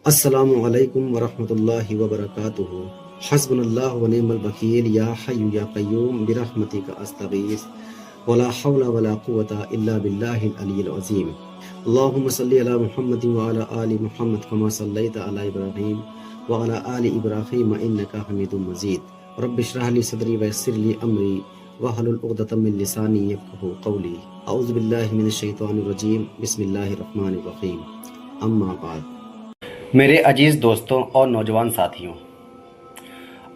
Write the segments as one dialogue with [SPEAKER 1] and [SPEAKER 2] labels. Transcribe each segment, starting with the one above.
[SPEAKER 1] السلام علیکم ورحمۃ اللہ وبرکاتہ۔ حسبنا اللہ ونعم الوکیل، یا حی یا قیوم برحمتک استغیث، ولا حول ولا قوة الا باللہ العلی العظیم۔ اللہم صلی علی محمد وعلی آل محمد کما صلیت علی ابراہیم وعلی آل ابراہیم انک حمید مجید۔ رب اشرح لی صدری ویسر لی امری واحلل عقدۃ من لسانی یفقہوا قولی۔ اعوذ باللہ من الشیطان الرجیم، بسم اللہ الرحمن الرحیم۔ اما بعد،
[SPEAKER 2] میرے عزیز دوستوں اور نوجوان ساتھیوں،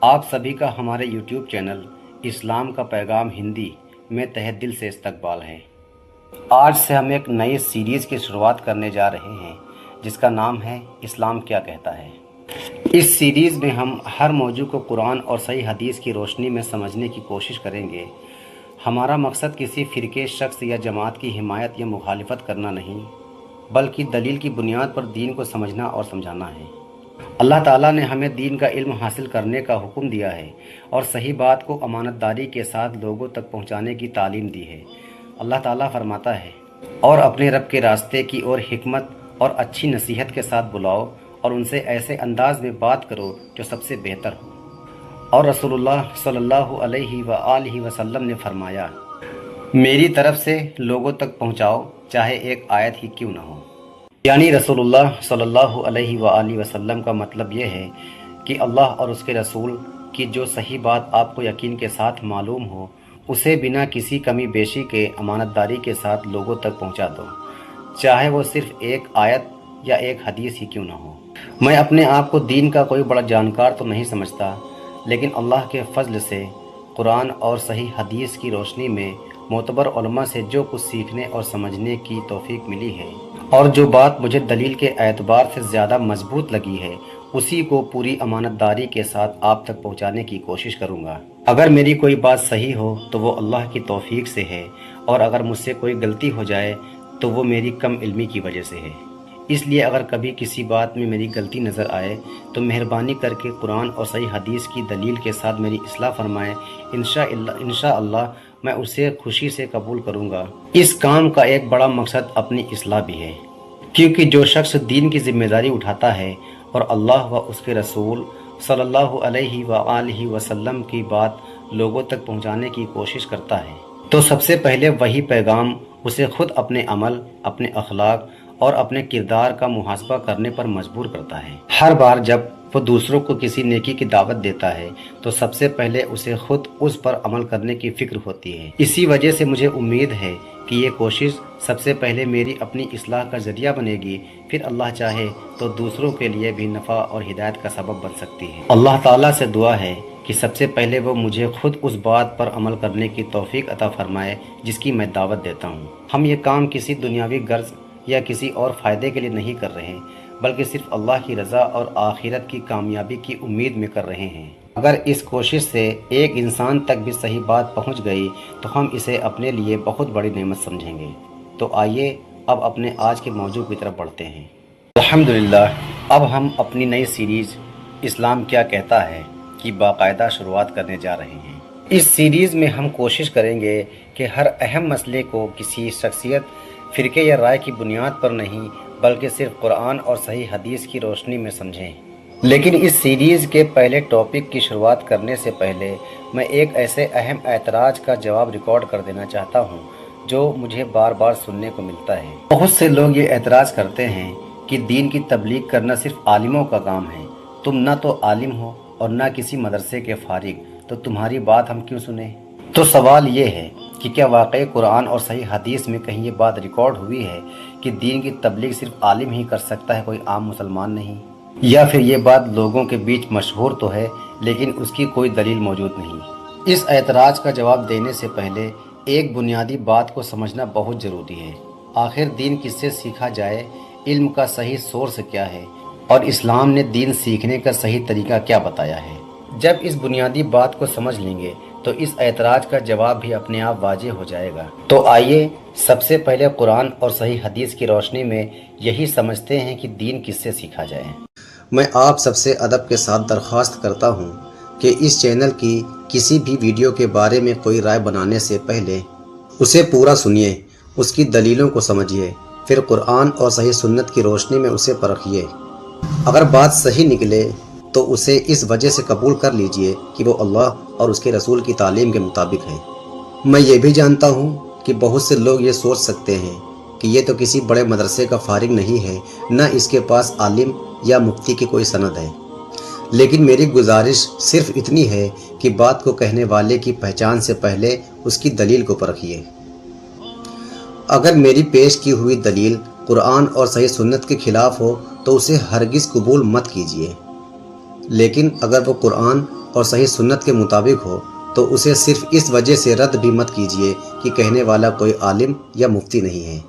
[SPEAKER 2] آپ سبھی کا ہمارے یوٹیوب چینل اسلام کا پیغام ہندی میں تہہ دل سے استقبال ہے۔ آج سے ہم ایک نئی سیریز کی شروعات کرنے جا رہے ہیں جس کا نام ہے اسلام کیا کہتا ہے۔ اس سیریز میں ہم ہر موضوع کو قرآن اور صحیح حدیث کی روشنی میں سمجھنے کی کوشش کریں گے۔ ہمارا مقصد کسی فرقے، شخص یا جماعت کی حمایت یا مخالفت کرنا نہیں، بلکہ دلیل کی بنیاد پر دین کو سمجھنا اور سمجھانا ہے۔ اللہ تعالیٰ نے ہمیں دین کا علم حاصل کرنے کا حکم دیا ہے اور صحیح بات کو امانت داری کے ساتھ لوگوں تک پہنچانے کی تعلیم دی ہے۔ اللہ تعالیٰ فرماتا ہے، اور اپنے رب کے راستے کی اور حکمت اور اچھی نصیحت کے ساتھ بلاؤ اور ان سے ایسے انداز میں بات کرو جو سب سے بہتر ہو۔ اور رسول اللہ صلی اللہ علیہ وآلہ وسلم نے فرمایا، میری طرف سے لوگوں تک پہنچاؤ چاہے ایک آیت ہی کیوں نہ ہو۔ یعنی رسول اللہ صلی اللہ علیہ وآلہ وسلم کا مطلب یہ ہے کہ اللہ اور اس کے رسول کی جو صحیح بات آپ کو یقین کے ساتھ معلوم ہو، اسے بنا کسی کمی بیشی کے امانت داری کے ساتھ لوگوں تک پہنچا دو، چاہے وہ صرف ایک آیت یا ایک حدیث ہی کیوں نہ ہو۔ میں اپنے آپ کو دین کا کوئی بڑا جانکار تو نہیں سمجھتا، لیکن اللہ کے فضل سے قرآن اور صحیح حدیث کی روشنی میں معتبر علماء سے جو کچھ سیکھنے اور سمجھنے کی توفیق ملی ہے، اور جو بات مجھے دلیل کے اعتبار سے زیادہ مضبوط لگی ہے، اسی کو پوری امانت داری کے ساتھ آپ تک پہنچانے کی کوشش کروں گا۔ اگر میری کوئی بات صحیح ہو تو وہ اللہ کی توفیق سے ہے، اور اگر مجھ سے کوئی غلطی ہو جائے تو وہ میری کم علمی کی وجہ سے ہے۔ اس لیے اگر کبھی کسی بات میں میری غلطی نظر آئے تو مہربانی کر کے قرآن اور صحیح حدیث کی دلیل کے ساتھ میری اصلاح فرمائیں۔ انشاءاللہ میں اسے خوشی سے قبول کروں گا۔ اس کام کا ایک بڑا مقصد اپنی اصلاح بھی ہے، کیونکہ جو شخص دین کی ذمہ داری اٹھاتا ہے اور اللہ و اس کے رسول صلی اللہ علیہ وآلہ وسلم کی بات لوگوں تک پہنچانے کی کوشش کرتا ہے، تو سب سے پہلے وہی پیغام اسے خود اپنے عمل، اپنے اخلاق اور اپنے کردار کا محاسبہ کرنے پر مجبور کرتا ہے۔ ہر بار جب وہ دوسروں کو کسی نیکی کی دعوت دیتا ہے تو سب سے پہلے اسے خود اس پر عمل کرنے کی فکر ہوتی ہے۔ اسی وجہ سے مجھے امید ہے کہ یہ کوشش سب سے پہلے میری اپنی اصلاح کا ذریعہ بنے گی، پھر اللہ چاہے تو دوسروں کے لیے بھی نفع اور ہدایت کا سبب بن سکتی ہے۔ اللہ تعالیٰ سے دعا ہے کہ سب سے پہلے وہ مجھے خود اس بات پر عمل کرنے کی توفیق عطا فرمائے جس کی میں دعوت دیتا ہوں۔ ہم یہ کام کسی دنیاوی غرض یا کسی اور فائدے کے لیے نہیں کر رہے، بلکہ صرف اللہ کی رضا اور آخرت کی کامیابی کی امید میں کر رہے ہیں۔ اگر اس کوشش سے ایک انسان تک بھی صحیح بات پہنچ گئی تو ہم اسے اپنے لیے بہت بڑی نعمت سمجھیں گے۔ تو آئیے اب اپنے آج کے موضوع کی طرف بڑھتے ہیں۔ الحمدللہ، اب ہم اپنی نئی سیریز اسلام کیا کہتا ہے کی باقاعدہ شروعات کرنے جا رہے ہیں۔ اس سیریز میں ہم کوشش کریں گے کہ ہر اہم مسئلے کو کسی شخصیت، فرقے یا رائے کی بنیاد پر نہیں، بلکہ صرف قرآن اور صحیح حدیث کی روشنی میں سمجھیں۔ لیکن اس سیریز کے پہلے ٹاپک کی شروعات کرنے سے پہلے میں ایک ایسے اہم اعتراض کا جواب ریکارڈ کر دینا چاہتا ہوں جو مجھے بار بار سننے کو ملتا ہے۔ بہت سے لوگ یہ اعتراض کرتے ہیں کہ دین کی تبلیغ کرنا صرف عالموں کا کام ہے، تم نہ تو عالم ہو اور نہ کسی مدرسے کے فارغ، تو تمہاری بات ہم کیوں سنیں؟ تو سوال یہ ہے کہ کیا واقعی قرآن اور صحیح حدیث میں کہیں یہ بات ریکارڈ ہوئی ہے کہ دین کی تبلیغ صرف عالم ہی کر سکتا ہے، کوئی عام مسلمان نہیں؟ یا پھر یہ بات لوگوں کے بیچ مشہور تو ہے لیکن اس کی کوئی دلیل موجود نہیں؟ اس اعتراض کا جواب دینے سے پہلے ایک بنیادی بات کو سمجھنا بہت ضروری ہے۔ آخر دین کس سے سیکھا جائے، علم کا صحیح سورس کیا ہے، اور اسلام نے دین سیکھنے کا صحیح طریقہ کیا بتایا ہے؟ جب اس بنیادی بات کو سمجھ لیں گے تو اس اعتراض کا جواب بھی اپنے آپ واضح ہو جائے گا۔ تو آئیے سب سے پہلے قرآن اور صحیح حدیث کی روشنی میں یہی سمجھتے ہیں کہ دین کس سے سیکھا جائے۔
[SPEAKER 1] میں آپ سب سے ادب کے ساتھ درخواست کرتا ہوں کہ اس چینل کی کسی بھی ویڈیو کے بارے میں کوئی رائے بنانے سے پہلے اسے پورا سنیے، اس کی دلیلوں کو سمجھیے، پھر قرآن اور صحیح سنت کی روشنی میں اسے پرکھیے۔ اگر بات صحیح نکلے تو اسے اس وجہ سے قبول کر لیجئے کہ وہ اللہ اور اس کے رسول کی تعلیم کے مطابق ہے۔ میں یہ بھی جانتا ہوں کہ بہت سے لوگ یہ سوچ سکتے ہیں کہ یہ تو کسی بڑے مدرسے کا فارغ نہیں ہے، نہ اس کے پاس عالم یا مفتی کی کوئی سند ہے۔ لیکن میری گزارش صرف اتنی ہے کہ بات کو کہنے والے کی پہچان سے پہلے اس کی دلیل کو پرکھیے۔ اگر میری پیش کی ہوئی دلیل قرآن اور صحیح سنت کے خلاف ہو تو اسے ہرگز قبول مت کیجیے، لیکن اگر وہ قرآن اور صحیح سنت کے مطابق ہو تو اسے صرف اس وجہ سے رد بھی مت کیجیے کہ کہنے والا کوئی عالم یا مفتی نہیں ہے۔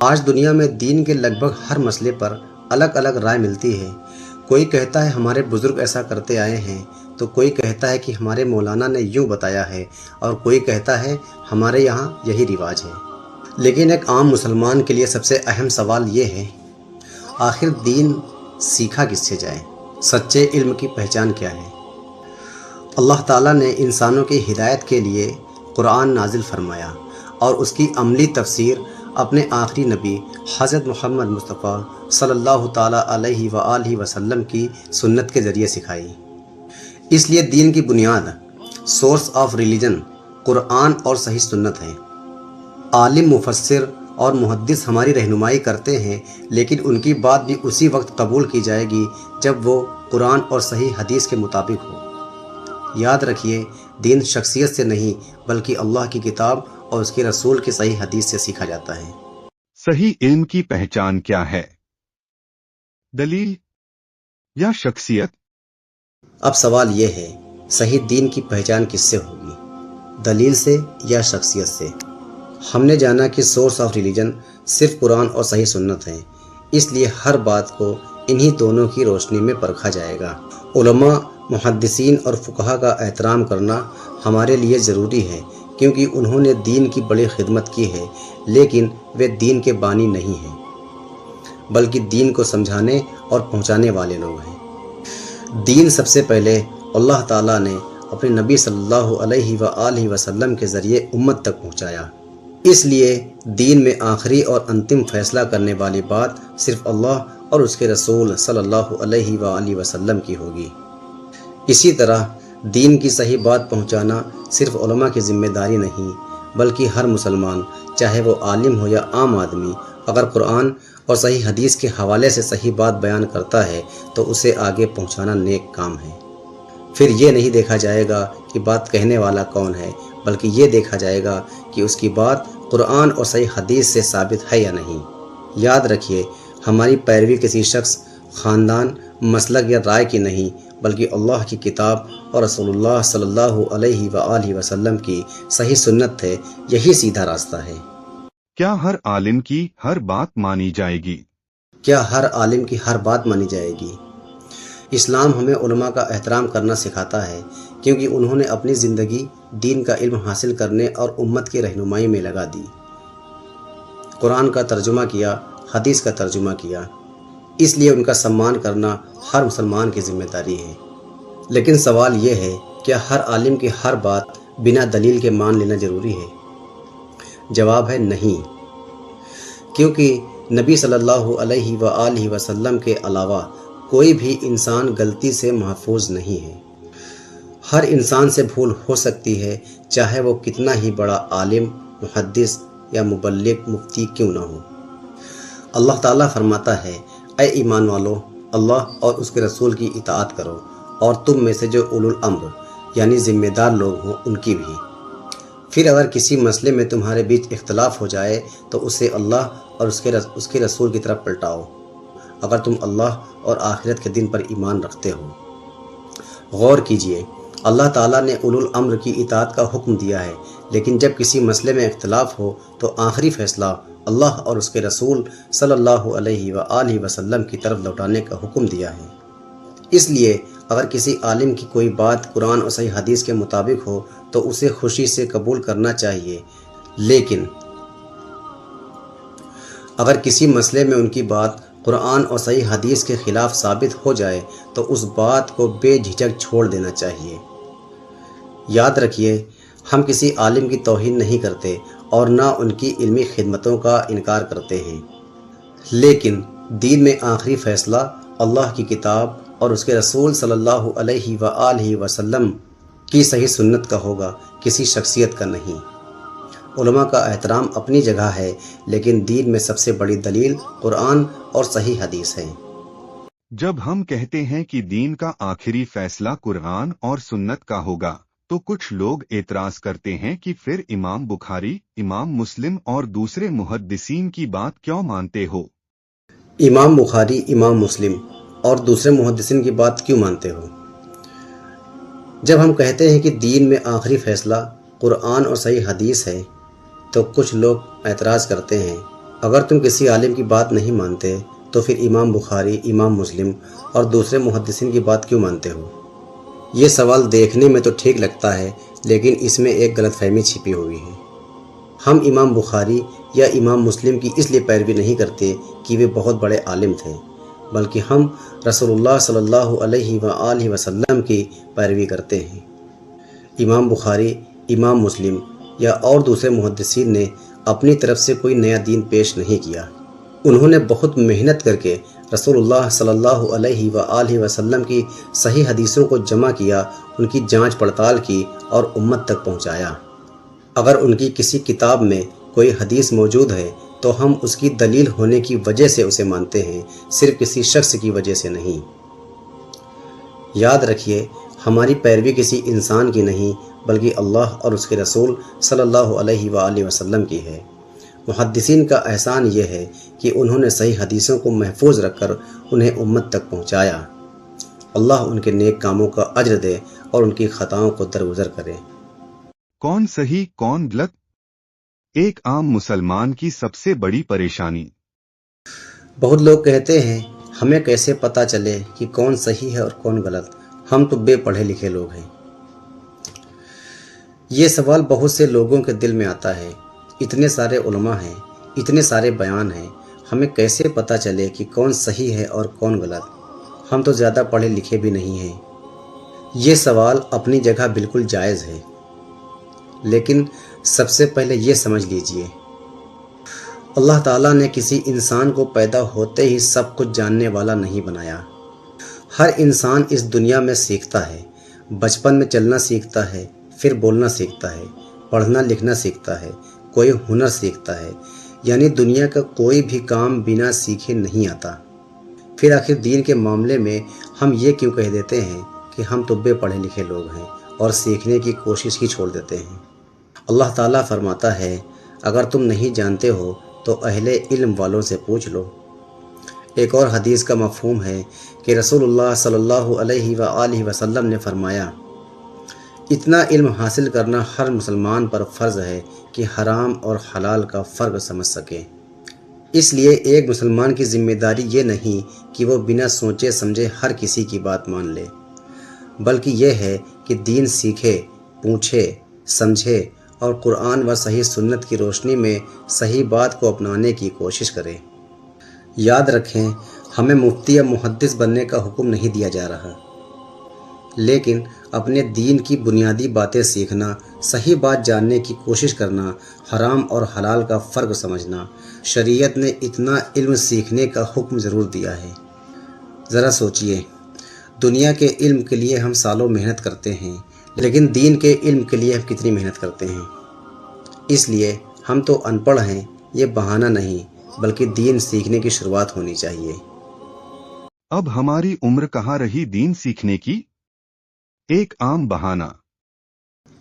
[SPEAKER 1] آج دنیا میں دین کے لگ بھگ ہر مسئلے پر الگ الگ رائے ملتی ہے۔ کوئی کہتا ہے ہمارے بزرگ ایسا کرتے آئے ہیں، تو کوئی کہتا ہے کہ ہمارے مولانا نے یوں بتایا ہے، اور کوئی کہتا ہے ہمارے یہاں یہی رواج ہے۔ لیکن ایک عام مسلمان کے لیے سب سے اہم سوال یہ ہے، آخر دین سیکھا کس سے جائے؟ سچے علم کی پہچان کیا ہے؟ اللہ تعالیٰ نے انسانوں کی ہدایت کے لیے قرآن نازل فرمایا اور اس کی عملی تفسیر اپنے آخری نبی حضرت محمد مصطفیٰ صلی اللہ تعالیٰ علیہ وآلہ وسلم کی سنت کے ذریعے سکھائی۔ اس لیے دین کی بنیاد، سورس آف ریلیجن، قرآن اور صحیح سنت ہے۔ عالم، مفسر اور محدث ہماری رہنمائی کرتے ہیں، لیکن ان کی بات بھی اسی وقت قبول کی جائے گی جب وہ قرآن اور صحیح حدیث کے مطابق ہو۔ یاد رکھیے، دین شخصیت سے نہیں بلکہ اللہ کی کتاب اور اس کے رسول کی صحیح حدیث سے سیکھا جاتا ہے۔
[SPEAKER 3] صحیح علم کی پہچان کیا ہے؟ دلیل یا شخصیت؟
[SPEAKER 1] اب سوال یہ ہے، صحیح دین کی پہچان کس سے ہوگی؟ دلیل سے یا شخصیت سے؟ ہم نے جانا کہ سورس آف ریلیجن صرف قرآن اور صحیح سنت ہے، اس لیے ہر بات کو انہی دونوں کی روشنی میں پرکھا جائے گا۔ علماء، محدثین اور فقہا کا احترام کرنا ہمارے لیے ضروری ہے، کیونکہ انہوں نے دین کی بڑی خدمت کی ہے، لیکن وہ دین کے بانی نہیں ہیں، بلکہ دین کو سمجھانے اور پہنچانے والے لوگ ہیں۔ دین سب سے پہلے اللہ تعالیٰ نے اپنے نبی صلی اللہ علیہ وآلہ وسلم کے ذریعے امت تک پہنچایا۔ اس لیے دین میں آخری اور انتم فیصلہ کرنے والی بات صرف اللہ اور اس کے رسول صلی اللہ علیہ وآلہ وسلم کی ہوگی۔ اسی طرح دین کی صحیح بات پہنچانا صرف علماء کی ذمہ داری نہیں، بلکہ ہر مسلمان، چاہے وہ عالم ہو یا عام آدمی، اگر قرآن اور صحیح حدیث کے حوالے سے صحیح بات بیان کرتا ہے تو اسے آگے پہنچانا نیک کام ہے۔ پھر یہ نہیں دیکھا جائے گا کہ بات کہنے والا کون ہے، بلکہ یہ دیکھا جائے گا کہ اس کی بات قرآن اور صحیح حدیث سے ثابت ہے یا نہیں۔ یاد رکھیے، ہماری پیروی کسی شخص، خاندان، مسلک یا رائے کی نہیں، بلکہ اللہ کی کتاب اور رسول اللہ صلی اللہ علیہ وآلہ وسلم کی صحیح سنت ہے۔ یہی سیدھا راستہ ہے۔
[SPEAKER 3] کیا ہر عالم کی ہر بات مانی جائے گی؟
[SPEAKER 1] کیا ہر عالم کی ہر بات مانی جائے گی؟ اسلام ہمیں علماء کا احترام کرنا سکھاتا ہے، کیونکہ انہوں نے اپنی زندگی دین کا علم حاصل کرنے اور امت کی رہنمائی میں لگا دی۔ قرآن کا ترجمہ کیا، حدیث کا ترجمہ کیا، اس لیے ان کا سمان کرنا ہر مسلمان کی ذمہ داری ہے۔ لیکن سوال یہ ہے، کیا ہر عالم کی ہر بات بنا دلیل کے مان لینا ضروری ہے؟ جواب ہے نہیں، کیونکہ نبی صلی اللہ علیہ وآلہ وسلم کے علاوہ کوئی بھی انسان غلطی سے محفوظ نہیں ہے۔ ہر انسان سے بھول ہو سکتی ہے، چاہے وہ کتنا ہی بڑا عالم، محدث یا مبلغ، مفتی کیوں نہ ہو۔ اللہ تعالیٰ فرماتا ہے، اے ایمان والو، اللہ اور اس کے رسول کی اطاعت کرو، اور تم میں سے جو اولو الامر یعنی ذمہ دار لوگ ہوں ان کی بھی۔ پھر اگر کسی مسئلے میں تمہارے بیچ اختلاف ہو جائے تو اسے اللہ اور اس کے رسول کی طرف پلٹاؤ، اگر تم اللہ اور آخرت کے دن پر ایمان رکھتے ہو۔ غور کیجئے، اللہ تعالیٰ نے اولو الامر کی اطاعت کا حکم دیا ہے، لیکن جب کسی مسئلے میں اختلاف ہو تو آخری فیصلہ اللہ اور اس کے رسول صلی اللہ علیہ وآلہ وسلم کی طرف لوٹانے کا حکم دیا ہے۔ اس لیے اگر کسی عالم کی کوئی بات قرآن اور صحیح حدیث کے مطابق ہو تو اسے خوشی سے قبول کرنا چاہیے، لیکن اگر کسی مسئلے میں ان کی بات قرآن اور صحیح حدیث کے خلاف ثابت ہو جائے تو اس بات کو بے جھجک چھوڑ دینا چاہیے۔ یاد رکھیے، ہم کسی عالم کی توہین نہیں کرتے اور نہ ان کی علمی خدمتوں کا انکار کرتے ہیں، لیکن دین میں آخری فیصلہ اللہ کی کتاب اور اس کے رسول صلی اللہ علیہ وآلہ وسلم کی صحیح سنت کا ہوگا، کسی شخصیت کا نہیں۔ علماء کا احترام اپنی جگہ ہے، لیکن دین میں سب سے بڑی دلیل قرآن اور صحیح حدیث ہے۔
[SPEAKER 3] جب ہم کہتے ہیں کہ دین کا آخری فیصلہ قرآن اور سنت کا ہوگا تو کچھ لوگ اعتراض کرتے ہیں کہ پھر امام بخاری، امام مسلم اور دوسرے محدثین کی بات کیوں مانتے ہو؟
[SPEAKER 1] امام بخاری، امام مسلم اور دوسرے محدثین کی بات کیوں مانتے ہو؟ جب ہم کہتے ہیں کہ دین میں آخری فیصلہ قرآن اور صحیح حدیث ہے تو کچھ لوگ اعتراض کرتے ہیں، اگر تم کسی عالم کی بات نہیں مانتے تو پھر امام بخاری، امام مسلم اور دوسرے محدثین کی بات کیوں مانتے ہو؟ یہ سوال دیکھنے میں تو ٹھیک لگتا ہے، لیکن اس میں ایک غلط فہمی چھپی ہوئی ہے۔ ہم امام بخاری یا امام مسلم کی اس لیے پیروی نہیں کرتے کہ وہ بہت بڑے عالم تھے، بلکہ ہم رسول اللہ صلی اللہ علیہ وآلہ وسلم کی پیروی کرتے ہیں۔ امام بخاری، امام مسلم یا اور دوسرے محدثین نے اپنی طرف سے کوئی نیا دین پیش نہیں کیا۔ انہوں نے بہت محنت کر کے رسول اللہ صلی اللہ علیہ وآلہ وسلم کی صحیح حدیثوں کو جمع کیا، ان کی جانچ پڑتال کی اور امت تک پہنچایا۔ اگر ان کی کسی کتاب میں کوئی حدیث موجود ہے تو ہم اس کی دلیل ہونے کی وجہ سے اسے مانتے ہیں، صرف کسی شخص کی وجہ سے نہیں۔ یاد رکھیے، ہماری پیروی کسی انسان کی نہیں بلکہ اللہ اور اس کے رسول صلی اللہ علیہ وآلہ وسلم کی ہے۔ محدثین کا احسان یہ ہے کہ انہوں نے صحیح حدیثوں کو محفوظ رکھ کر انہیں امت تک پہنچایا۔ اللہ ان کے نیک کاموں کا اجر دے اور ان کی خطاؤں کو درگزر کرے۔
[SPEAKER 3] کون صحیح کون غلط؟ ایک عام مسلمان کی سب سے بڑی پریشانی۔
[SPEAKER 1] بہت لوگ کہتے ہیں، ہمیں کیسے پتہ چلے کہ کون صحیح ہے اور کون غلط؟ ہم تو بے پڑھے لکھے لوگ ہیں۔ یہ سوال بہت سے لوگوں کے دل میں آتا ہے۔ اتنے سارے علماء ہیں، اتنے سارے بیان ہیں، ہمیں کیسے پتہ چلے کہ کون صحیح ہے اور کون غلط؟ ہم تو زیادہ پڑھے لکھے بھی نہیں ہیں۔ یہ سوال اپنی جگہ بالکل جائز ہے، لیکن سب سے پہلے یہ سمجھ لیجئے، اللہ تعالیٰ نے کسی انسان کو پیدا ہوتے ہی سب کچھ جاننے والا نہیں بنایا۔ ہر انسان اس دنیا میں سیکھتا ہے، بچپن میں چلنا سیکھتا ہے، پھر بولنا سیکھتا ہے، پڑھنا لکھنا سیکھتا ہے، کوئی ہنر سیکھتا ہے، یعنی دنیا کا کوئی بھی کام بنا سیکھے نہیں آتا۔ پھر آخر دین کے معاملے میں ہم یہ کیوں کہہ دیتے ہیں کہ ہم تو بے پڑھے لکھے لوگ ہیں اور سیکھنے کی کوشش ہی چھوڑ دیتے ہیں؟ اللہ تعالیٰ فرماتا ہے، اگر تم نہیں جانتے ہو تو اہل علم والوں سے پوچھ لو۔ ایک اور حدیث کا مفہوم ہے کہ رسول اللہ صلی اللہ علیہ وآلہ وسلم نے فرمایا، اتنا علم حاصل کرنا ہر مسلمان پر فرض ہے کہ حرام اور حلال کا فرق سمجھ سکے۔ اس لیے ایک مسلمان کی ذمہ داری یہ نہیں کہ وہ بنا سوچے سمجھے ہر کسی کی بات مان لے، بلکہ یہ ہے کہ دین سیکھے، پوچھے، سمجھے اور قرآن و صحیح سنت کی روشنی میں صحیح بات کو اپنانے کی کوشش کرے۔ یاد رکھیں، ہمیں مفتی یا محدث بننے کا حکم نہیں دیا جا رہا، لیکن اپنے دین کی بنیادی باتیں سیکھنا، صحیح بات جاننے کی کوشش کرنا، حرام اور حلال کا فرق سمجھنا، شریعت نے اتنا علم سیکھنے کا حکم ضرور دیا ہے۔ ذرا سوچئے، دنیا کے علم کے لیے ہم سالوں محنت کرتے ہیں، لیکن دین کے علم کے لیے ہم کتنی محنت کرتے ہیں؟ اس لیے ہم تو ان پڑھ ہیں، یہ بہانہ نہیں بلکہ دین سیکھنے کی شروعات ہونی چاہیے۔
[SPEAKER 3] اب ہماری عمر کہاں رہی دین سیکھنے کی؟ ایک عام بہانہ۔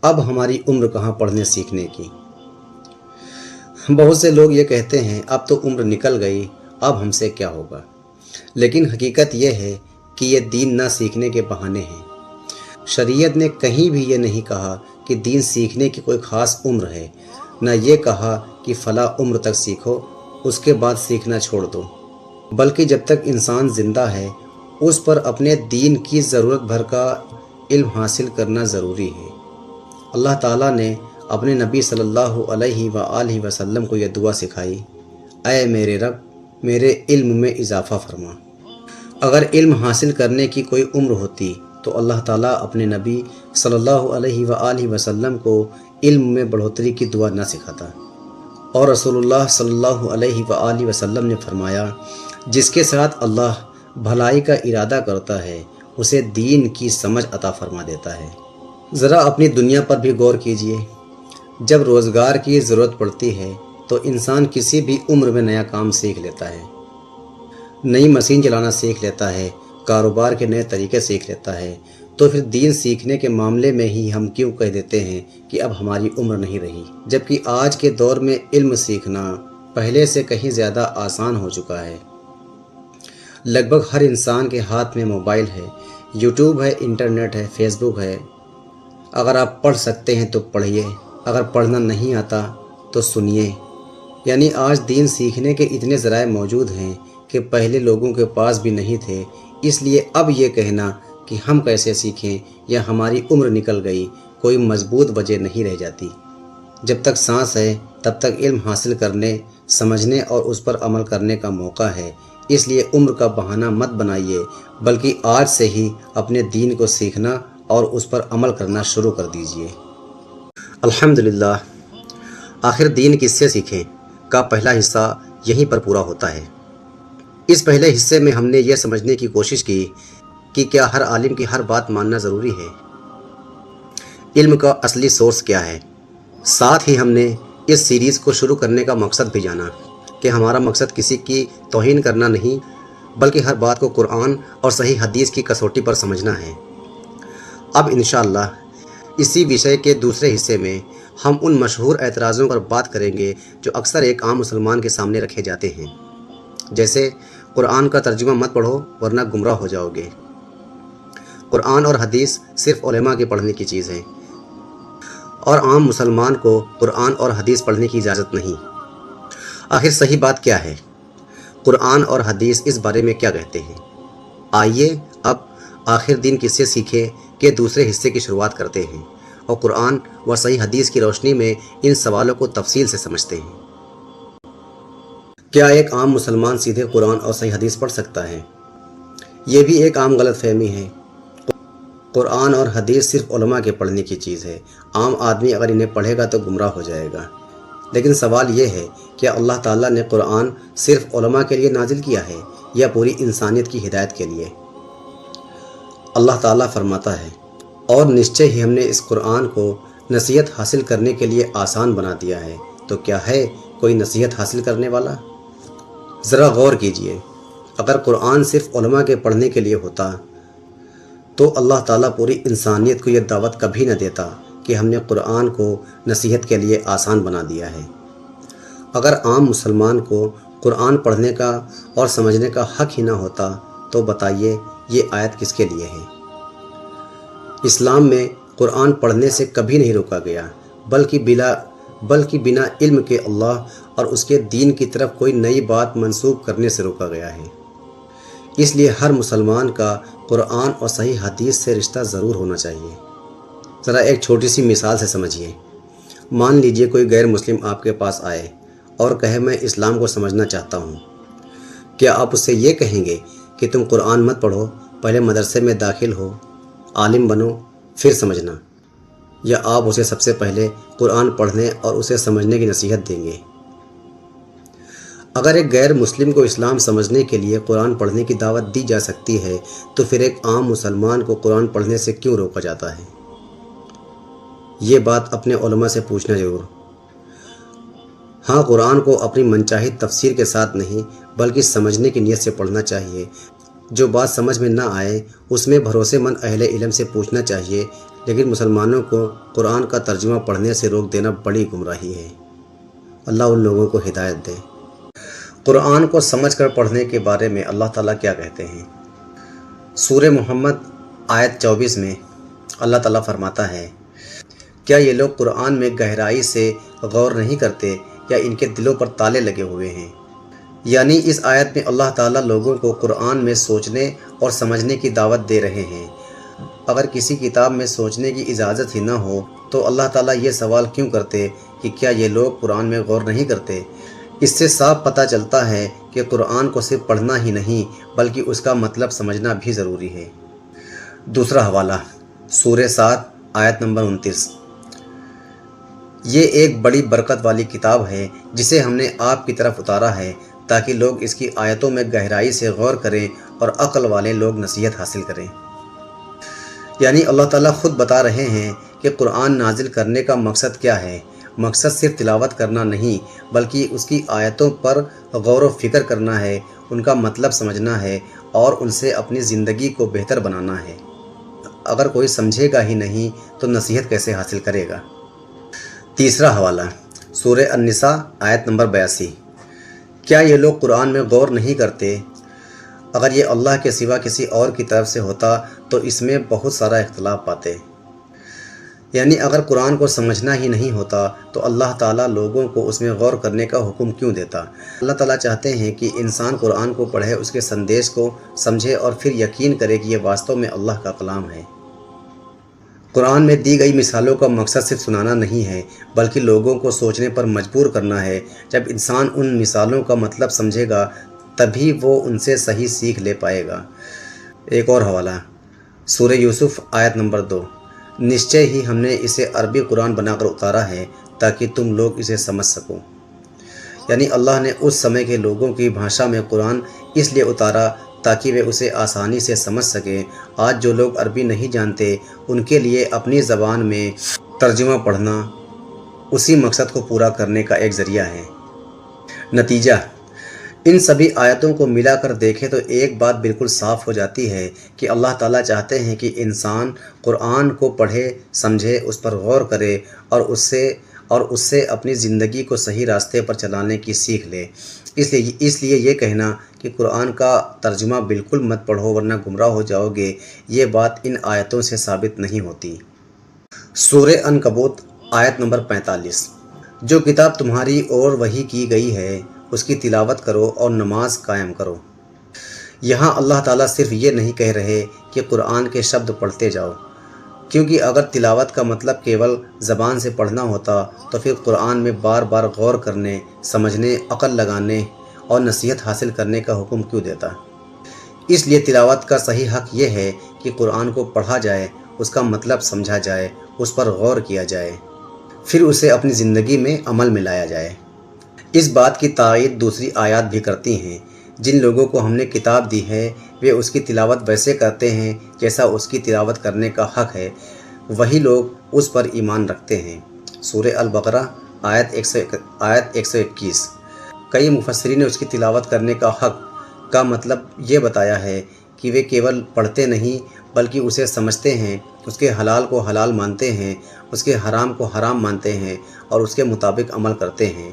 [SPEAKER 1] اب ہماری عمر کہاں پڑھنے سیکھنے کی؟ بہت سے لوگ یہ کہتے ہیں، اب تو عمر نکل گئی، اب ہم سے کیا ہوگا؟ لیکن حقیقت یہ ہے کہ یہ دین نہ سیکھنے کے بہانے ہیں۔ شریعت نے کہیں بھی یہ نہیں کہا کہ دین سیکھنے کی کوئی خاص عمر ہے، نہ یہ کہا کہ فلاں عمر تک سیکھو، اس کے بعد سیکھنا چھوڑ دو، بلکہ جب تک انسان زندہ ہے اس پر اپنے دین کی ضرورت بھر کا علم حاصل کرنا ضروری ہے۔ اللہ تعالیٰ نے اپنے نبی صلی اللہ علیہ وآلہ وسلم کو یہ دعا سکھائی، اے میرے رب، میرے علم میں اضافہ فرما۔ اگر علم حاصل کرنے کی کوئی عمر ہوتی تو اللہ تعالیٰ اپنے نبی صلی اللہ علیہ وآلہ وسلم کو علم میں بڑھوتری کی دعا نہ سکھاتا۔ اور رسول اللہ صلی اللہ علیہ وآلہ وسلم نے فرمایا، جس کے ساتھ اللہ بھلائی کا ارادہ کرتا ہے اسے دین کی سمجھ عطا فرما دیتا ہے۔ ذرا اپنی دنیا پر بھی غور کیجئے، جب روزگار کی ضرورت پڑتی ہے تو انسان کسی بھی عمر میں نیا کام سیکھ لیتا ہے، نئی مشین چلانا سیکھ لیتا ہے، کاروبار کے نئے طریقے سیکھ لیتا ہے، تو پھر دین سیکھنے کے معاملے میں ہی ہم کیوں کہہ دیتے ہیں کہ اب ہماری عمر نہیں رہی، جبکہ آج کے دور میں علم سیکھنا پہلے سے کہیں زیادہ آسان ہو چکا ہے۔ لگ بھگ ہر انسان کے ہاتھ میں موبائل ہے، یوٹیوب ہے، انٹرنیٹ ہے، فیس بک ہے۔ اگر آپ پڑھ سکتے ہیں تو پڑھیے، اگر پڑھنا نہیں آتا تو سنیے۔ یعنی آج دین سیکھنے کے اتنے ذرائع موجود ہیں کہ پہلے لوگوں کے پاس بھی نہیں تھے، اس لیے اب یہ کہنا کہ ہم کیسے سیکھیں یا ہماری عمر نکل گئی کوئی مضبوط وجہ نہیں رہ جاتی۔ جب تک سانس ہے تب تک علم حاصل کرنے، سمجھنے اور اس پر عمل کرنے کا موقع ہے، اس لیے عمر کا بہانہ مت بنائیے، بلکہ آج سے ہی اپنے دین کو سیکھنا اور اس پر عمل کرنا شروع کر دیجئے۔ الحمدللہ، آخر دین کس سے سیکھیں کا پہلا حصہ یہیں پر پورا ہوتا ہے۔ اس پہلے حصے میں ہم نے یہ سمجھنے کی کوشش کی کہ کیا ہر عالم کی ہر بات ماننا ضروری ہے، علم کا اصلی سورس کیا ہے۔ ساتھ ہی ہم نے اس سیریز کو شروع کرنے کا مقصد بھی جانا کہ ہمارا مقصد کسی کی توہین کرنا نہیں، بلکہ ہر بات کو قرآن اور صحیح حدیث کی کسوٹی پر سمجھنا ہے۔ اب انشاءاللہ اسی وشے کے دوسرے حصے میں ہم ان مشہور اعتراضوں پر بات کریں گے جو اکثر ایک عام مسلمان کے سامنے رکھے جاتے ہیں، جیسے قرآن کا ترجمہ مت پڑھو ورنہ گمراہ ہو جاؤ گے، قرآن اور حدیث صرف علماء کے پڑھنے کی چیز ہے، اور عام مسلمان کو قرآن اور حدیث پڑھنے کی اجازت نہیں۔ آخر صحیح بات کیا ہے؟ قرآن اور حدیث اس بارے میں کیا کہتے ہیں؟ آئیے اب آخر دین کس سے سیکھے کے دوسرے حصے کی شروعات کرتے ہیں اور قرآن و صحیح حدیث کی روشنی میں ان سوالوں کو تفصیل سے سمجھتے ہیں۔ کیا ایک عام مسلمان سیدھے قرآن اور صحیح حدیث پڑھ سکتا ہے؟ یہ بھی ایک عام غلط فہمی ہے۔ قرآن اور حدیث صرف علماء کے پڑھنے کی چیز ہے، عام آدمی اگر انہیں پڑھے گا تو گمراہ ہو جائے گا۔ لیکن سوال یہ ہے کہ اللہ تعالیٰ نے قرآن صرف علماء کے لیے نازل کیا ہے یا پوری انسانیت کی ہدایت کے لیے؟ اللہ تعالیٰ فرماتا ہے، اور نشچے ہی ہم نے اس قرآن کو نصیحت حاصل کرنے کے لیے آسان بنا دیا ہے، تو کیا ہے کوئی نصیحت حاصل کرنے والا؟ ذرا غور کیجئے، اگر قرآن صرف علماء کے پڑھنے کے لیے ہوتا تو اللہ تعالیٰ پوری انسانیت کو یہ دعوت کبھی نہ دیتا کہ ہم نے قرآن کو نصیحت کے لیے آسان بنا دیا ہے۔ اگر عام مسلمان کو قرآن پڑھنے کا اور سمجھنے کا حق ہی نہ ہوتا تو بتائیے یہ آیت کس کے لیے ہے؟ اسلام میں قرآن پڑھنے سے کبھی نہیں روکا گیا، بلکہ بنا علم کے اللہ اور اس کے دین کی طرف کوئی نئی بات منسوب کرنے سے روکا گیا ہے۔ اس لیے ہر مسلمان کا قرآن اور صحیح حدیث سے رشتہ ضرور ہونا چاہیے۔ ذرا ایک چھوٹی سی مثال سے سمجھیے۔ مان لیجئے کوئی غیر مسلم آپ کے پاس آئے اور کہے میں اسلام کو سمجھنا چاہتا ہوں، کیا آپ اس سے یہ کہیں گے کہ تم قرآن مت پڑھو، پہلے مدرسے میں داخل ہو، عالم بنو، پھر سمجھنا؟ یا آپ اسے سب سے پہلے قرآن پڑھنے اور اسے سمجھنے کی نصیحت دیں گے؟ اگر ایک غیر مسلم کو اسلام سمجھنے کے لیے قرآن پڑھنے کی دعوت دی جا سکتی ہے تو پھر ایک عام مسلمان کو قرآن پڑھنے سے کیوں روکا جاتا ہے؟ یہ بات اپنے علماء سے پوچھنا ضرور۔ ہاں، قرآن کو اپنی منچاہی تفسیر کے ساتھ نہیں بلکہ سمجھنے کی نیت سے پڑھنا چاہیے۔ جو بات سمجھ میں نہ آئے اس میں بھروسے مند اہل علم سے پوچھنا چاہیے، لیکن مسلمانوں کو قرآن کا ترجمہ پڑھنے سے روک دینا بڑی گمراہی ہے۔ اللہ ان لوگوں کو ہدایت دے۔ قرآن کو سمجھ کر پڑھنے کے بارے میں اللہ تعالیٰ کیا کہتے ہیں؟ سورہ محمد آیت 24 میں اللہ تعالیٰ فرماتا ہے، کیا یہ لوگ قرآن میں گہرائی سے غور نہیں کرتے یا ان کے دلوں پر تالے لگے ہوئے ہیں؟ یعنی اس آیت میں اللہ تعالیٰ لوگوں کو قرآن میں سوچنے اور سمجھنے کی دعوت دے رہے ہیں۔ اگر کسی کتاب میں سوچنے کی اجازت ہی نہ ہو تو اللہ تعالیٰ یہ سوال کیوں کرتے کہ کیا یہ لوگ قرآن میں غور نہیں کرتے؟ اس سے صاف پتہ چلتا ہے کہ قرآن کو صرف پڑھنا ہی نہیں بلکہ اس کا مطلب سمجھنا بھی ضروری ہے۔ دوسرا حوالہ سورہ 7 آیت نمبر 29۔ یہ ایک بڑی برکت والی کتاب ہے جسے ہم نے آپ کی طرف اتارا ہے تاکہ لوگ اس کی آیتوں میں گہرائی سے غور کریں اور عقل والے لوگ نصیحت حاصل کریں۔ یعنی اللہ تعالیٰ خود بتا رہے ہیں کہ قرآن نازل کرنے کا مقصد کیا ہے۔ مقصد صرف تلاوت کرنا نہیں بلکہ اس کی آیتوں پر غور و فکر کرنا ہے، ان کا مطلب سمجھنا ہے اور ان سے اپنی زندگی کو بہتر بنانا ہے۔ اگر کوئی سمجھے گا ہی نہیں تو نصیحت کیسے حاصل کرے گا؟ تیسرا حوالہ سورہ النساء آیت نمبر 82۔ کیا یہ لوگ قرآن میں غور نہیں کرتے؟ اگر یہ اللہ کے سوا کسی اور کی طرف سے ہوتا تو اس میں بہت سارا اختلاف پاتے۔ یعنی اگر قرآن کو سمجھنا ہی نہیں ہوتا تو اللہ تعالیٰ لوگوں کو اس میں غور کرنے کا حکم کیوں دیتا؟ اللہ تعالیٰ چاہتے ہیں کہ انسان قرآن کو پڑھے، اس کے سندیش کو سمجھے اور پھر یقین کرے کہ یہ واستو میں اللہ کا کلام ہے۔ قرآن میں دی گئی مثالوں کا مقصد صرف سنانا نہیں ہے بلکہ لوگوں کو سوچنے پر مجبور کرنا ہے۔ جب انسان ان مثالوں کا مطلب سمجھے گا تبھی وہ ان سے صحیح سیکھ لے پائے گا۔ ایک اور حوالہ سورہ یوسف آیت نمبر 2۔ نشچے ہی ہم نے اسے عربی قرآن بنا کر اتارا ہے تاکہ تم لوگ اسے سمجھ سکو۔ یعنی اللہ نے اس سمے کے لوگوں کی بھاشا میں قرآن اس لیے اتارا تاکہ وہ اسے آسانی سے سمجھ سکیں۔ آج جو لوگ عربی نہیں جانتے ان کے لیے اپنی زبان میں ترجمہ پڑھنا اسی مقصد کو پورا کرنے کا ایک ذریعہ ہے۔ نتیجہ ان سبھی آیتوں کو ملا کر دیکھیں تو ایک بات بالکل صاف ہو جاتی ہے کہ اللہ تعالیٰ چاہتے ہیں کہ انسان قرآن کو پڑھے، سمجھے، اس پر غور کرے اور اس سے اپنی زندگی کو صحیح راستے پر چلانے کی سیکھ لے۔ اس لیے یہ کہنا کہ قرآن کا ترجمہ بالکل مت پڑھو ورنہ گمراہ ہو جاؤ گے، یہ بات ان آیتوں سے ثابت نہیں ہوتی۔ سورہ عنکبوت آیت نمبر 45۔ جو کتاب تمہاری اور وحی کی گئی ہے اس کی تلاوت کرو اور نماز قائم کرو۔ یہاں اللہ تعالیٰ صرف یہ نہیں کہہ رہے کہ قرآن کے شبد پڑھتے جاؤ، کیونکہ اگر تلاوت کا مطلب کیول زبان سے پڑھنا ہوتا تو پھر قرآن میں بار بار غور کرنے، سمجھنے، عقل لگانے اور نصیحت حاصل کرنے کا حکم کیوں دیتا؟ اس لیے تلاوت کا صحیح حق یہ ہے کہ قرآن کو پڑھا جائے، اس کا مطلب سمجھا جائے، اس پر غور کیا جائے، پھر اسے اپنی زندگی میں عمل میں لایا جائے۔ اس بات کی تائید دوسری آیات بھی کرتی ہیں۔ جن لوگوں کو ہم نے کتاب دی ہے وہ اس کی تلاوت ویسے کرتے ہیں جیسا اس کی تلاوت کرنے کا حق ہے، وہی لوگ اس پر ایمان رکھتے ہیں۔ سورہ البقرہ آیت 121۔ کئی مفسرین نے اس کی تلاوت کرنے کا حق کا مطلب یہ بتایا ہے کہ وہ کیول پڑھتے نہیں بلکہ اسے سمجھتے ہیں، اس کے حلال کو حلال مانتے ہیں، اس کے حرام کو حرام مانتے ہیں اور اس کے مطابق عمل کرتے ہیں۔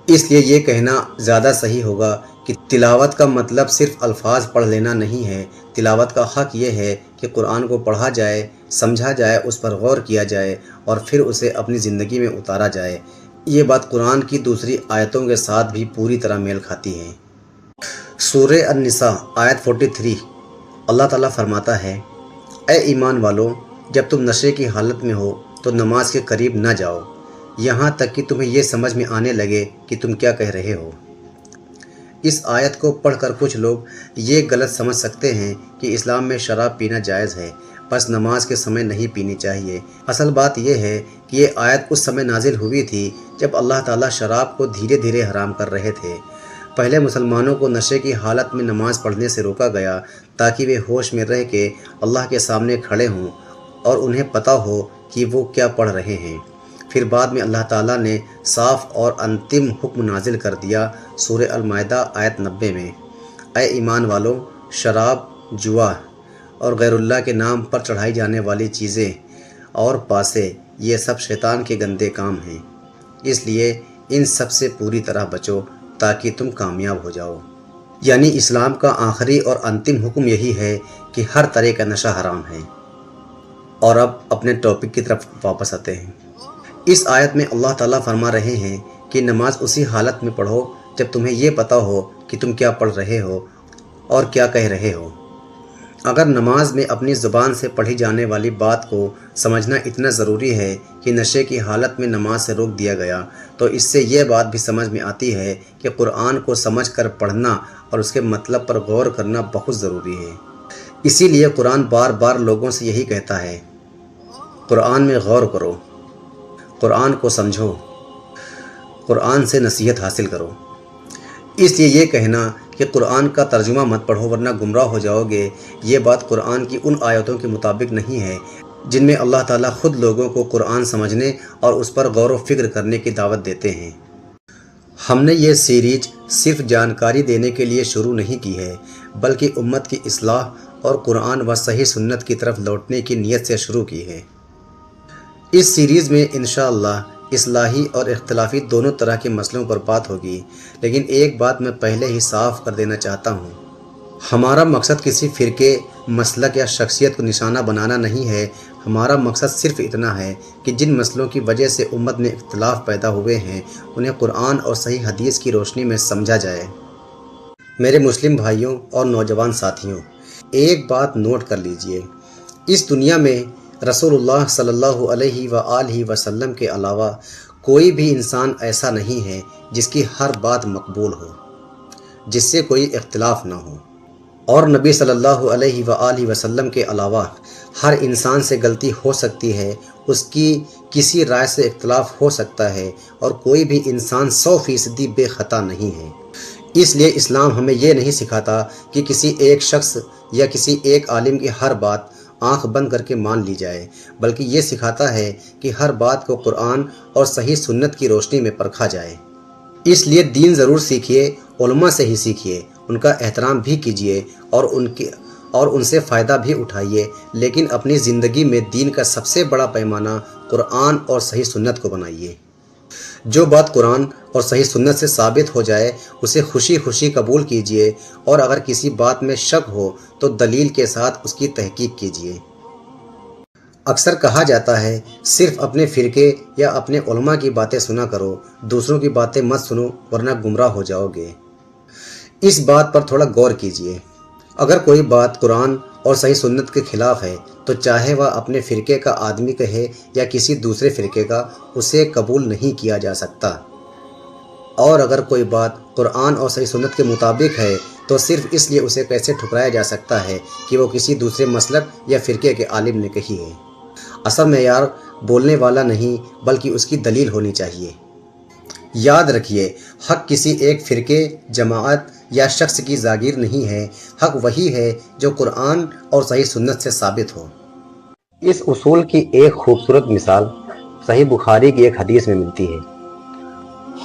[SPEAKER 1] اس لیے یہ کہنا زیادہ صحیح ہوگا کہ تلاوت کا مطلب صرف الفاظ پڑھ لینا نہیں ہے۔ تلاوت کا حق یہ ہے کہ قرآن کو پڑھا جائے، سمجھا جائے، اس پر غور کیا جائے اور پھر اسے اپنی زندگی میں اتارا جائے۔ یہ بات قرآن کی دوسری آیتوں کے ساتھ بھی پوری طرح میل کھاتی ہے۔ سورہ النساء آیت 43۔ اللہ تعالیٰ فرماتا ہے، اے ایمان والو، جب تم نشے کی حالت میں ہو تو نماز کے قریب نہ جاؤ یہاں تک کہ تمہیں یہ سمجھ میں آنے لگے کہ تم کیا کہہ رہے ہو۔ اس آیت کو پڑھ کر کچھ لوگ یہ غلط سمجھ سکتے ہیں کہ اسلام میں شراب پینا جائز ہے، بس نماز کے سمے نہیں پینی چاہیے۔ اصل بات یہ ہے کہ یہ آیت اس سمے نازل ہوئی تھی جب اللہ تعالیٰ شراب کو دھیرے دھیرے حرام کر رہے تھے۔ پہلے مسلمانوں کو نشے کی حالت میں نماز پڑھنے سے روکا گیا تاکہ وہ ہوش میں رہ کے اللہ کے سامنے کھڑے ہوں اور انہیں پتہ ہو کہ وہ کیا پڑھ رہے ہیں۔ پھر بعد میں اللہ تعالیٰ نے صاف اور انتم حکم نازل کر دیا سورہ المائدہ آیت 90 میں، اے ایمان والو، شراب، جوا اور غیر اللہ کے نام پر چڑھائی جانے والی چیزیں اور پاسے یہ سب شیطان کے گندے کام ہیں، اس لیے ان سب سے پوری طرح بچو تاکہ تم کامیاب ہو جاؤ۔ یعنی اسلام کا آخری اور انتم حکم یہی ہے کہ ہر طرح کا نشہ حرام ہے۔ اور اب اپنے ٹاپک کی طرف واپس آتے ہیں۔ اس آیت میں اللہ تعالیٰ فرما رہے ہیں کہ نماز اسی حالت میں پڑھو جب تمہیں یہ پتہ ہو کہ تم کیا پڑھ رہے ہو اور کیا کہہ رہے ہو۔ اگر نماز میں اپنی زبان سے پڑھی جانے والی بات کو سمجھنا اتنا ضروری ہے کہ نشے کی حالت میں نماز سے روک دیا گیا، تو اس سے یہ بات بھی سمجھ میں آتی ہے کہ قرآن کو سمجھ کر پڑھنا اور اس کے مطلب پر غور کرنا بہت ضروری ہے۔ اسی لیے قرآن بار بار لوگوں سے یہی کہتا ہے، قرآن میں غور کرو، قرآن کو سمجھو، قرآن سے نصیحت حاصل کرو۔ اس لیے یہ کہنا کہ قرآن کا ترجمہ مت پڑھو ورنہ گمراہ ہو جاؤ گے، یہ بات قرآن کی ان آیتوں کے مطابق نہیں ہے جن میں اللہ تعالیٰ خود لوگوں کو قرآن سمجھنے اور اس پر غور و فکر کرنے کی دعوت دیتے ہیں۔ ہم نے یہ سیریز صرف جانکاری دینے کے لیے شروع نہیں کی ہے، بلکہ امت کی اصلاح اور قرآن و صحیح سنت کی طرف لوٹنے کی نیت سے شروع کی ہے۔ اس سیریز میں انشاءاللہ اصلاحی اور اختلافی دونوں طرح کے مسئلوں پر بات ہوگی، لیکن ایک بات میں پہلے ہی صاف کر دینا چاہتا ہوں، ہمارا مقصد کسی فرقے، مسلک یا شخصیت کو نشانہ بنانا نہیں ہے۔ ہمارا مقصد صرف اتنا ہے کہ جن مسئلوں کی وجہ سے امت میں اختلاف پیدا ہوئے ہیں انہیں قرآن اور صحیح حدیث کی روشنی میں سمجھا جائے۔ میرے مسلم بھائیوں اور نوجوان ساتھیوں، ایک بات نوٹ کر لیجئے، اس دنیا میں رسول اللہ صلی اللہ علیہ وآلہ وسلم کے علاوہ کوئی بھی انسان ایسا نہیں ہے جس کی ہر بات مقبول ہو، جس سے کوئی اختلاف نہ ہو، اور نبی صلی اللہ علیہ وآلہ وسلم کے علاوہ ہر انسان سے غلطی ہو سکتی ہے، اس کی کسی رائے سے اختلاف ہو سکتا ہے، اور کوئی بھی انسان 100% بے خطا نہیں ہے۔ اس لیے اسلام ہمیں یہ نہیں سکھاتا کہ کسی ایک شخص یا کسی ایک عالم کی ہر بات آنکھ بند کر کے مان لی جائے، بلکہ یہ سکھاتا ہے کہ ہر بات کو قرآن اور صحیح سنت کی روشنی میں پرکھا جائے۔ اس لیے دین ضرور سیکھیے، علماء سے ہی سیکھیے، ان کا احترام بھی کیجیے اور ان سے فائدہ بھی اٹھائیے، لیکن اپنی زندگی میں دین کا سب سے بڑا پیمانہ قرآن اور صحیح سنت کو بنائیے۔ جو بات قرآن اور صحیح سنت سے ثابت ہو جائے اسے خوشی خوشی قبول کیجیے، اور اگر کسی بات میں شک ہو تو دلیل کے ساتھ اس کی تحقیق کیجیے۔ اکثر کہا جاتا ہے صرف اپنے فرقے یا اپنے علماء کی باتیں سنا کرو، دوسروں کی باتیں مت سنو ورنہ گمراہ ہو جاؤ گے۔ اس بات پر تھوڑا غور کیجیے۔ اگر کوئی بات قرآن اور صحیح سنت کے خلاف ہے تو چاہے وہ اپنے فرقے کا آدمی کہے یا کسی دوسرے فرقے کا، اسے قبول نہیں کیا جا سکتا، اور اگر کوئی بات قرآن اور صحیح سنت کے مطابق ہے تو صرف اس لیے اسے کیسے ٹھکرایا جا سکتا ہے کہ وہ کسی دوسرے مسلک یا فرقے کے عالم نے کہی ہے۔ اصل معیار بولنے والا نہیں بلکہ اس کی دلیل ہونی چاہیے۔ یاد رکھیے، حق کسی ایک فرقے، جماعت یا شخص کی جاگیر نہیں ہے، حق وہی ہے جو قرآن اور صحیح سنت سے ثابت ہو۔ اس اصول کی ایک خوبصورت مثال صحیح بخاری کی ایک حدیث میں ملتی ہے۔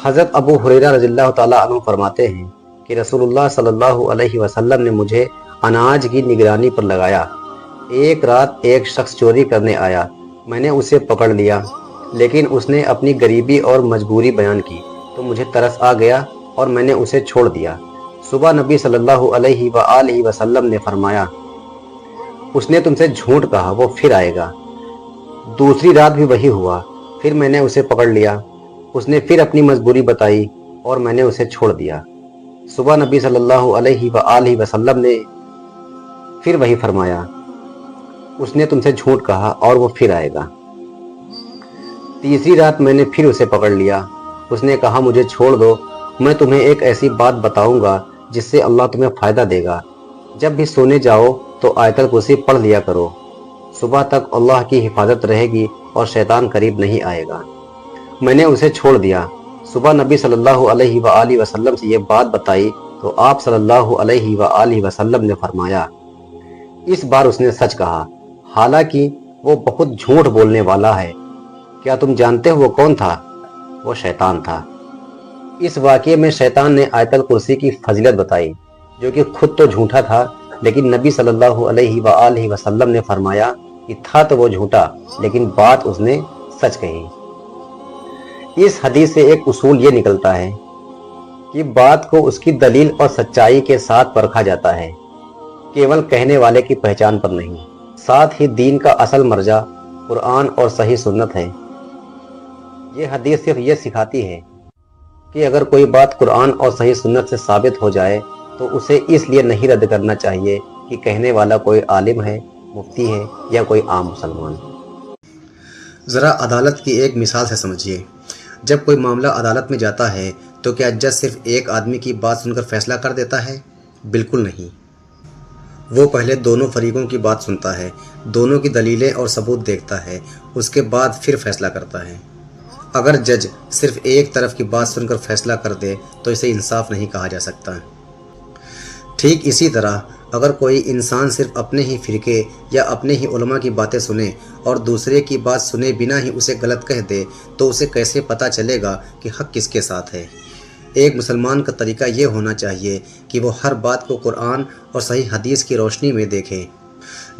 [SPEAKER 1] حضرت ابو ہریرہ رضی اللہ تعالیٰ عنہ فرماتے ہیں کہ رسول اللہ صلی اللہ علیہ وسلم نے مجھے اناج کی نگرانی پر لگایا۔ ایک رات ایک شخص چوری کرنے آیا، میں نے اسے پکڑ لیا، لیکن اس نے اپنی غریبی اور مجبوری بیان کی تو مجھے ترس آ گیا اور میں نے اسے چھوڑ دیا۔ صبح نبی صلی اللہ علیہ وآلہ وسلم نے فرمایا، اس نے تم سے جھوٹ کہا، وہ پھر آئے گا۔ دوسری رات بھی وہی ہوا، پھر میں نے اسے پکڑ لیا، اس نے پھر اپنی مجبوری بتائی اور میں نے اسے چھوڑ دیا۔ صبح نبی صلی اللہ علیہ وآلہ وسلم نے پھر وہی فرمایا، اس نے تم سے جھوٹ کہا اور وہ پھر آئے گا۔ تیسری رات میں نے پھر اسے پکڑ لیا، اس نے کہا مجھے چھوڑ دو، میں تمہیں ایک ایسی بات بتاؤں گا جس سے اللہ تمہیں فائدہ دے گا۔ جب بھی سونے جاؤ تو آیت الکرسی پڑھ لیا کرو، صبح تک اللہ کی حفاظت رہے گی اور شیطان قریب نہیں آئے گا۔ میں نے اسے چھوڑ دیا۔ صبح نبی صلی اللہ علیہ وآلہ وسلم سے یہ بات بتائی تو آپ صلی اللہ علیہ وآلہ وسلم نے فرمایا، اس بار اس نے سچ کہا، حالانکہ وہ بہت جھوٹ بولنے والا ہے۔ کیا تم جانتے ہو وہ کون تھا؟ وہ شیطان تھا۔ اس واقعے میں شیطان نے آیت الکرسی کی فضیلت بتائی، جو کہ خود تو جھوٹا تھا، لیکن نبی صلی اللہ علیہ وآلہ وسلم نے فرمایا کہ تھا تو وہ جھوٹا لیکن بات اس نے سچ کہی۔ اس حدیث سے ایک اصول یہ نکلتا ہے کہ بات کو اس کی دلیل اور سچائی کے ساتھ پرکھا جاتا ہے، کیول کہنے والے کی پہچان پر نہیں۔ ساتھ ہی دین کا اصل مرجع قرآن اور صحیح سنت ہے۔ یہ حدیث صرف یہ سکھاتی ہے کہ اگر کوئی بات قرآن اور صحیح سنت سے ثابت ہو جائے تو اسے اس لیے نہیں رد کرنا چاہیے کہ کہنے والا کوئی عالم ہے، مفتی ہے یا کوئی عام مسلمان۔ ذرا عدالت کی ایک مثال سے سمجھیے۔ جب کوئی معاملہ عدالت میں جاتا ہے تو کیا جج صرف ایک آدمی کی بات سن کر فیصلہ کر دیتا ہے؟ بالکل نہیں۔ وہ پہلے دونوں فریقوں کی بات سنتا ہے، دونوں کی دلیلیں اور ثبوت دیکھتا ہے، اس کے بعد پھر فیصلہ کرتا ہے۔ اگر جج صرف ایک طرف کی بات سن کر فیصلہ کر دے تو اسے انصاف نہیں کہا جا سکتا۔ ٹھیک اسی طرح اگر کوئی انسان صرف اپنے ہی فرقے یا اپنے ہی علماء کی باتیں سنے اور دوسرے کی بات سنے بنا ہی اسے غلط کہہ دے تو اسے کیسے پتہ چلے گا کہ حق کس کے ساتھ ہے؟ ایک مسلمان کا طریقہ یہ ہونا چاہیے کہ وہ ہر بات کو قرآن اور صحیح حدیث کی روشنی میں دیکھے۔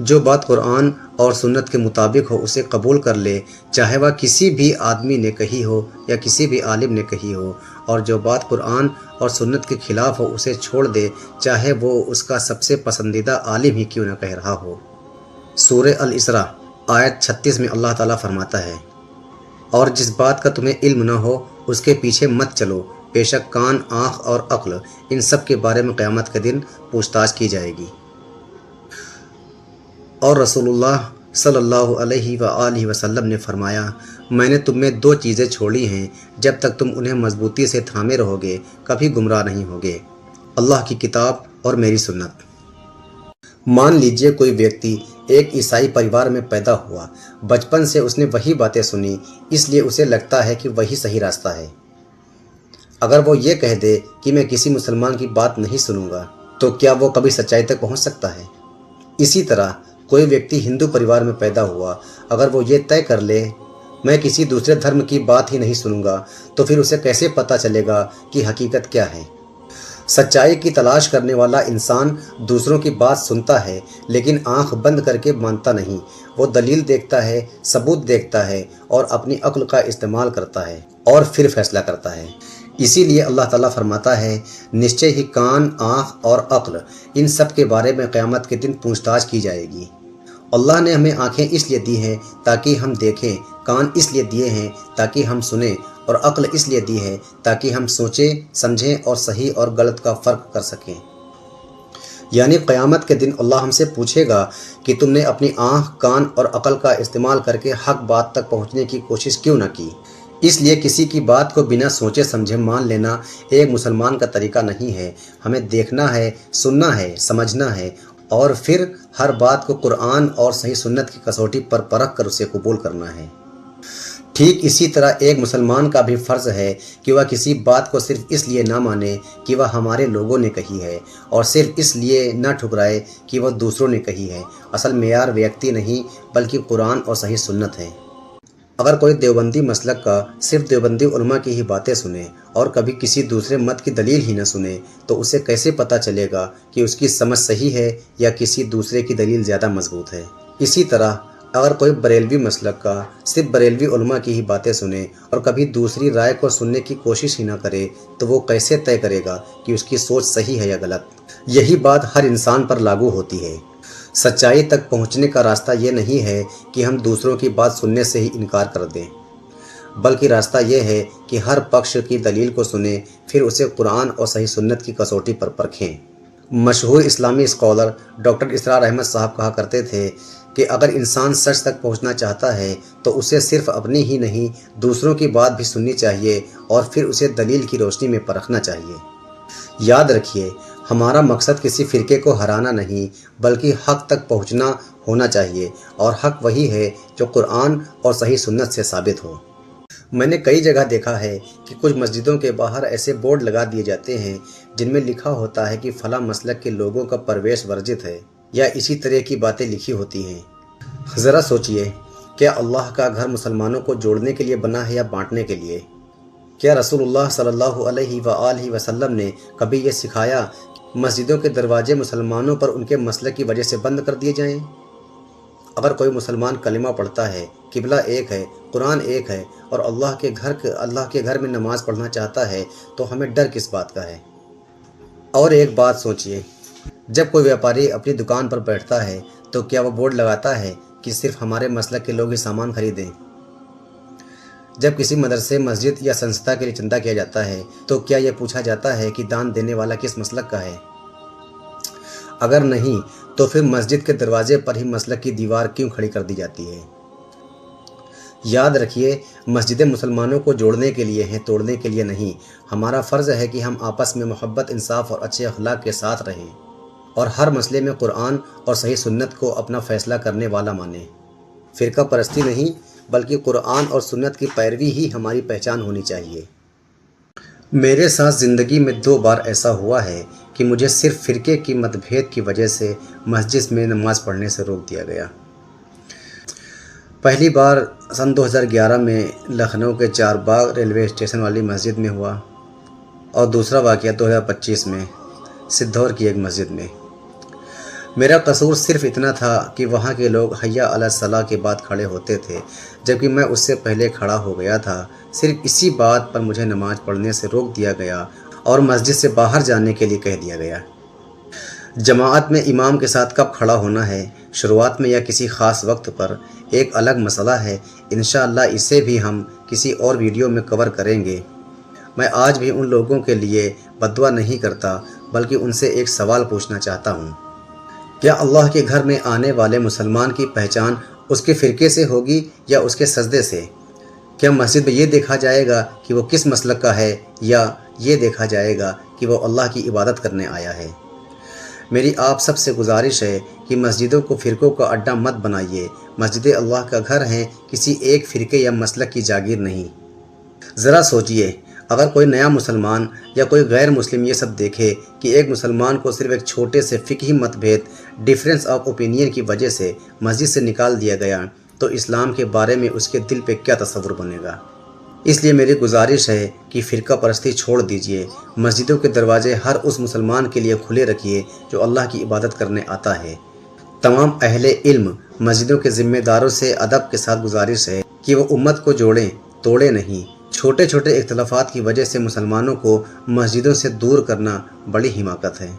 [SPEAKER 1] جو بات قرآن اور سنت کے مطابق ہو اسے قبول کر لے، چاہے وہ کسی بھی آدمی نے کہی ہو یا کسی بھی عالم نے کہی ہو، اور جو بات قرآن اور سنت کے خلاف ہو اسے چھوڑ دے، چاہے وہ اس کا سب سے پسندیدہ عالم ہی کیوں نہ کہہ رہا ہو۔ سورہ الاسراء آیت 36 میں اللہ تعالیٰ فرماتا ہے، اور جس بات کا تمہیں علم نہ ہو اس کے پیچھے مت چلو، بے شک کان، آنکھ اور عقل ان سب کے بارے میں قیامت کے دن پوچھ تاچھ کی جائے گی۔ اور رسول اللہ صلی اللہ علیہ وآلہ وسلم نے فرمایا، میں نے تم میں 2 چیزیں چھوڑی ہیں، جب تک تم انہیں مضبوطی سے تھامے رہو گے کبھی گمراہ نہیں ہوگے، اللہ کی کتاب اور میری سنت۔ مان لیجئے کوئی ویکتی ایک عیسائی پریوار میں پیدا ہوا، بچپن سے اس نے وہی باتیں سنی، اس لیے اسے لگتا ہے کہ وہی صحیح راستہ ہے۔ اگر وہ یہ کہہ دے کہ میں کسی مسلمان کی بات نہیں سنوں گا تو کیا وہ کبھی سچائی تک پہنچ سکتا ہے؟ اسی طرح کوئی ویکتی ہندو پریوار میں پیدا ہوا، اگر وہ یہ طے کر لے میں کسی دوسرے دھرم کی بات ہی نہیں سنوں گا تو پھر اسے کیسے پتہ چلے گا کہ حقیقت کیا ہے؟ سچائی کی تلاش کرنے والا انسان دوسروں کی بات سنتا ہے لیکن آنکھ بند کر کے مانتا نہیں، وہ دلیل دیکھتا ہے، ثبوت دیکھتا ہے اور اپنی عقل کا استعمال کرتا ہے اور پھر فیصلہ کرتا ہے۔ اسی لیے اللہ تعالیٰ فرماتا ہے، نشچے ہی کان، آنکھ اور عقل ان سب کے بارے میں قیامت کے دن پوچھ تاچھ کی جائے گی۔ اللہ نے ہمیں آنکھیں اس لیے دی ہیں تاکہ ہم دیکھیں، کان اس لیے دیے ہیں تاکہ ہم سنیں، اور عقل اس لیے دی ہے تاکہ ہم سوچیں، سمجھیں اور صحیح اور غلط کا فرق کر سکیں۔ یعنی قیامت کے دن اللہ ہم سے پوچھے گا کہ تم نے اپنی آنکھ، کان اور عقل کا استعمال کر کے حق بات تک پہنچنے کی کوشش کیوں نہ کی؟ اس لیے کسی کی بات کو بنا سوچے سمجھے مان لینا ایک مسلمان کا طریقہ نہیں ہے۔ ہمیں دیکھنا ہے، سننا ہے، سمجھنا ہے اور پھر ہر بات کو قرآن اور صحیح سنت کی کسوٹی پر پرکھ کر اسے قبول کرنا ہے۔ ٹھیک اسی طرح ایک مسلمان کا بھی فرض ہے کہ وہ کسی بات کو صرف اس لیے نہ مانے کہ وہ ہمارے لوگوں نے کہی ہے، اور صرف اس لیے نہ ٹھکرائے کہ وہ دوسروں نے کہی ہے۔ اصل معیار ویکتی نہیں بلکہ قرآن اور صحیح سنت ہے۔ اگر کوئی دیوبندی مسلک کا صرف دیوبندی علماء کی ہی باتیں سنے اور کبھی کسی دوسرے مت کی دلیل ہی نہ سنے تو اسے کیسے پتہ چلے گا کہ اس کی سمجھ صحیح ہے یا کسی دوسرے کی دلیل زیادہ مضبوط ہے؟ اسی طرح اگر کوئی بریلوی مسلک کا صرف بریلوی علماء کی ہی باتیں سنے اور کبھی دوسری رائے کو سننے کی کوشش ہی نہ کرے تو وہ کیسے طے کرے گا کہ اس کی سوچ صحیح ہے یا غلط؟ یہی بات ہر انسان پر لاگو ہوتی ہے۔ سچائی تک پہنچنے کا راستہ یہ نہیں ہے کہ ہم دوسروں کی بات سننے سے ہی انکار کر دیں، بلکہ راستہ یہ ہے کہ ہر پکش کی دلیل کو سنیں، پھر اسے قرآن اور صحیح سنت کی کسوٹی پر پرکھیں۔ مشہور اسلامی اسکالر ڈاکٹر اسرار احمد صاحب کہا کرتے تھے کہ اگر انسان سچ تک پہنچنا چاہتا ہے تو اسے صرف اپنی ہی نہیں دوسروں کی بات بھی سننی چاہیے اور پھر اسے دلیل کی روشنی میں پرکھنا چاہیے۔ یاد رکھیے، ہمارا مقصد کسی فرقے کو ہرانا نہیں بلکہ حق تک پہنچنا ہونا چاہیے، اور حق وہی ہے جو قرآن اور صحیح سنت سے ثابت ہو۔ میں نے کئی جگہ دیکھا ہے کہ کچھ مسجدوں کے باہر ایسے بورڈ لگا دیے جاتے ہیں جن میں لکھا ہوتا ہے کہ فلاں مسلک کے لوگوں کا پرویش ورجت ہے، یا اسی طرح کی باتیں لکھی ہوتی ہیں۔ ذرا سوچئے، کیا اللہ کا گھر مسلمانوں کو جوڑنے کے لیے بنا ہے یا بانٹنے کے لیے؟ کیا رسول اللہ صلی اللہ علیہ وآلہ وسلم نے کبھی یہ سکھایا مسجدوں کے دروازے مسلمانوں پر ان کے مسلک کی وجہ سے بند کر دیے جائیں؟ اگر کوئی مسلمان کلمہ پڑھتا ہے، قبلہ ایک ہے، قرآن ایک ہے اور اللہ کے گھر میں نماز پڑھنا چاہتا ہے تو ہمیں ڈر کس بات کا ہے؟ اور ایک بات سوچئے، جب کوئی ویاپاری اپنی دکان پر بیٹھتا ہے تو کیا وہ بورڈ لگاتا ہے کہ صرف ہمارے مسلک کے لوگ ہی سامان خریدیں؟ جب کسی مدرسے، مسجد یا سنستھا کے لیے چندہ کیا جاتا ہے تو کیا یہ پوچھا جاتا ہے کہ دان دینے والا کس مسلک کا ہے؟ اگر نہیں تو پھر مسجد کے دروازے پر ہی مسلک کی دیوار کیوں کھڑی کر دی جاتی ہے؟ یاد رکھیے، مسجدیں مسلمانوں کو جوڑنے کے لیے ہیں، توڑنے کے لیے نہیں۔ ہمارا فرض ہے کہ ہم آپس میں محبت، انصاف اور اچھے اخلاق کے ساتھ رہیں اور ہر مسئلے میں قرآن اور صحیح سنت کو اپنا فیصلہ کرنے والا مانیں۔ فرقہ پرستی نہیں بلکہ قرآن اور سنت کی پیروی ہی ہماری پہچان ہونی چاہیے۔ میرے ساتھ زندگی میں 2 بار ایسا ہوا ہے کہ مجھے صرف فرقے کی مت بھید کی وجہ سے مسجد میں نماز پڑھنے سے روک دیا گیا۔ پہلی بار سن 2011 میں لکھنؤ کے چار باغ ریلوے اسٹیشن والی مسجد میں ہوا، اور دوسرا واقعہ 2025 میں سدھور کی ایک مسجد میں۔ میرا قصور صرف اتنا تھا کہ وہاں کے لوگ حیا علی الصلاۃ کے بعد کھڑے ہوتے تھے، جبکہ میں اس سے پہلے کھڑا ہو گیا تھا۔ صرف اسی بات پر مجھے نماز پڑھنے سے روک دیا گیا اور مسجد سے باہر جانے کے لیے کہہ دیا گیا۔ جماعت میں امام کے ساتھ کب کھڑا ہونا ہے، شروعات میں یا کسی خاص وقت پر، ایک الگ مسئلہ ہے۔ انشاءاللہ اسے بھی ہم کسی اور ویڈیو میں کور کریں گے۔ میں آج بھی ان لوگوں کے لیے بد دعا نہیں کرتا، بلکہ ان سے ایک سوال پوچھنا چاہتا ہوں۔ کیا اللہ کے گھر میں آنے والے مسلمان کی پہچان اس کے فرقے سے ہوگی یا اس کے سجدے سے؟ کیا مسجد میں یہ دیکھا جائے گا کہ وہ کس مسلک کا ہے، یا یہ دیکھا جائے گا کہ وہ اللہ کی عبادت کرنے آیا ہے؟ میری آپ سب سے گزارش ہے کہ مسجدوں کو فرقوں کا اڈا مت بنائیے۔ مسجدیں اللہ کا گھر ہیں، کسی ایک فرقے یا مسلک کی جاگیر نہیں۔ ذرا سوچئے، اگر کوئی نیا مسلمان یا کوئی غیر مسلم یہ سب دیکھے کہ ایک مسلمان کو صرف ایک چھوٹے سے فقہی مت بھید ڈیفرنس آف اوپینین کی وجہ سے مسجد سے نکال دیا گیا، تو اسلام کے بارے میں اس کے دل پہ کیا تصور بنے گا؟ اس لیے میری گزارش ہے کہ فرقہ پرستی چھوڑ دیجئے۔ مسجدوں کے دروازے ہر اس مسلمان کے لیے کھلے رکھیے جو اللہ کی عبادت کرنے آتا ہے۔ تمام اہل علم مسجدوں کے ذمہ داروں سے ادب کے ساتھ گزارش ہے کہ وہ امت کو جوڑیں، توڑیں نہیں۔ چھوٹے چھوٹے اختلافات کی وجہ سے مسلمانوں کو مسجدوں سے دور کرنا بڑی حماقت ہے۔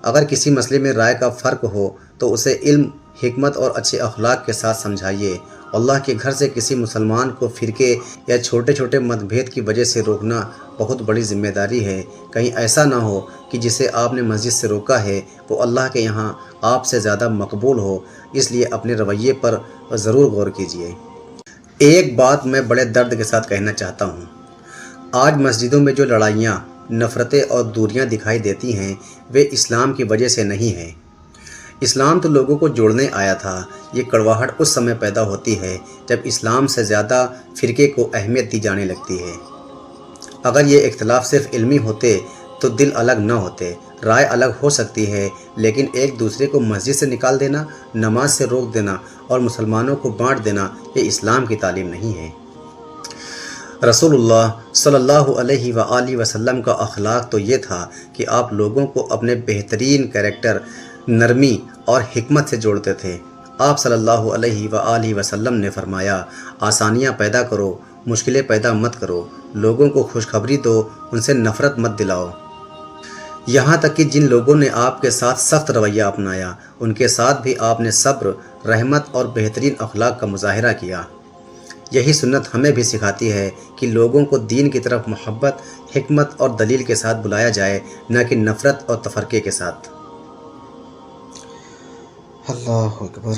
[SPEAKER 1] اگر کسی مسئلے میں رائے کا فرق ہو تو اسے علم، حکمت اور اچھے اخلاق کے ساتھ سمجھائیے۔ اللہ کے گھر سے کسی مسلمان کو فرقے یا چھوٹے چھوٹے مت بھید کی وجہ سے روکنا بہت بڑی ذمہ داری ہے۔ کہیں ایسا نہ ہو کہ جسے آپ نے مسجد سے روکا ہے وہ اللہ کے یہاں آپ سے زیادہ مقبول ہو۔ اس لیے اپنے رویے پر ضرور غور کیجیے۔ ایک بات میں بڑے درد کے ساتھ کہنا چاہتا ہوں۔ آج مسجدوں میں جو لڑائیاں، نفرتیں اور دوریاں دکھائی دیتی ہیں وہ اسلام کی وجہ سے نہیں ہیں۔ اسلام تو لوگوں کو جوڑنے آیا تھا۔ یہ کڑواہٹ اس سمے پیدا ہوتی ہے جب اسلام سے زیادہ فرقے کو اہمیت دی جانے لگتی ہے۔ اگر یہ اختلاف صرف علمی ہوتے تو دل الگ نہ ہوتے، رائے الگ ہو سکتی ہے، لیکن ایک دوسرے کو مسجد سے نکال دینا، نماز سے روک دینا اور مسلمانوں کو بانٹ دینا، یہ اسلام کی تعلیم نہیں ہے۔ رسول اللہ صلی اللہ علیہ وآلہ وسلم کا اخلاق تو یہ تھا کہ آپ لوگوں کو اپنے بہترین کریکٹر، نرمی اور حکمت سے جوڑتے تھے۔ آپ صلی اللہ علیہ وآلہ وسلم نے فرمایا، آسانیاں پیدا کرو، مشکلیں پیدا مت کرو، لوگوں کو خوشخبری دو، ان سے نفرت مت دلاؤ۔ یہاں تک کہ جن لوگوں نے آپ کے ساتھ سخت رویہ اپنایا ان کے ساتھ بھی آپ نے صبر، رحمت اور بہترین اخلاق کا مظاہرہ کیا۔ یہی سنت ہمیں بھی سکھاتی ہے کہ لوگوں کو دین کی طرف محبت، حکمت اور دلیل کے ساتھ بلایا جائے، نہ کہ نفرت اور تفرقے کے ساتھ۔ اللہ اکبر۔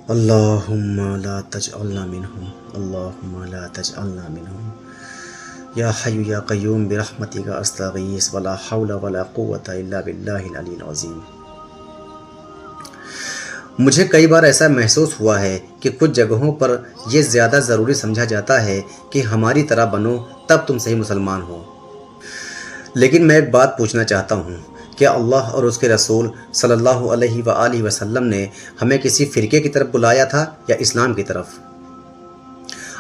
[SPEAKER 1] اللہم لا تجعلنا منہم، اللہم لا تجعلنا منہم، یا حی یا قیوم برحمتک استغیث ولا حول ولا قوة الا باللہ العلی العظیم۔ مجھے کئی بار ایسا محسوس ہوا ہے کہ کچھ جگہوں پر یہ زیادہ ضروری سمجھا جاتا ہے کہ ہماری طرح بنو تب تم صحیح مسلمان ہو۔ لیکن میں ایک بات پوچھنا چاہتا ہوں، کیا اللہ اور اس کے رسول صلی اللہ علیہ وآلہ وسلم نے ہمیں کسی فرقے کی طرف بلایا تھا یا اسلام کی طرف؟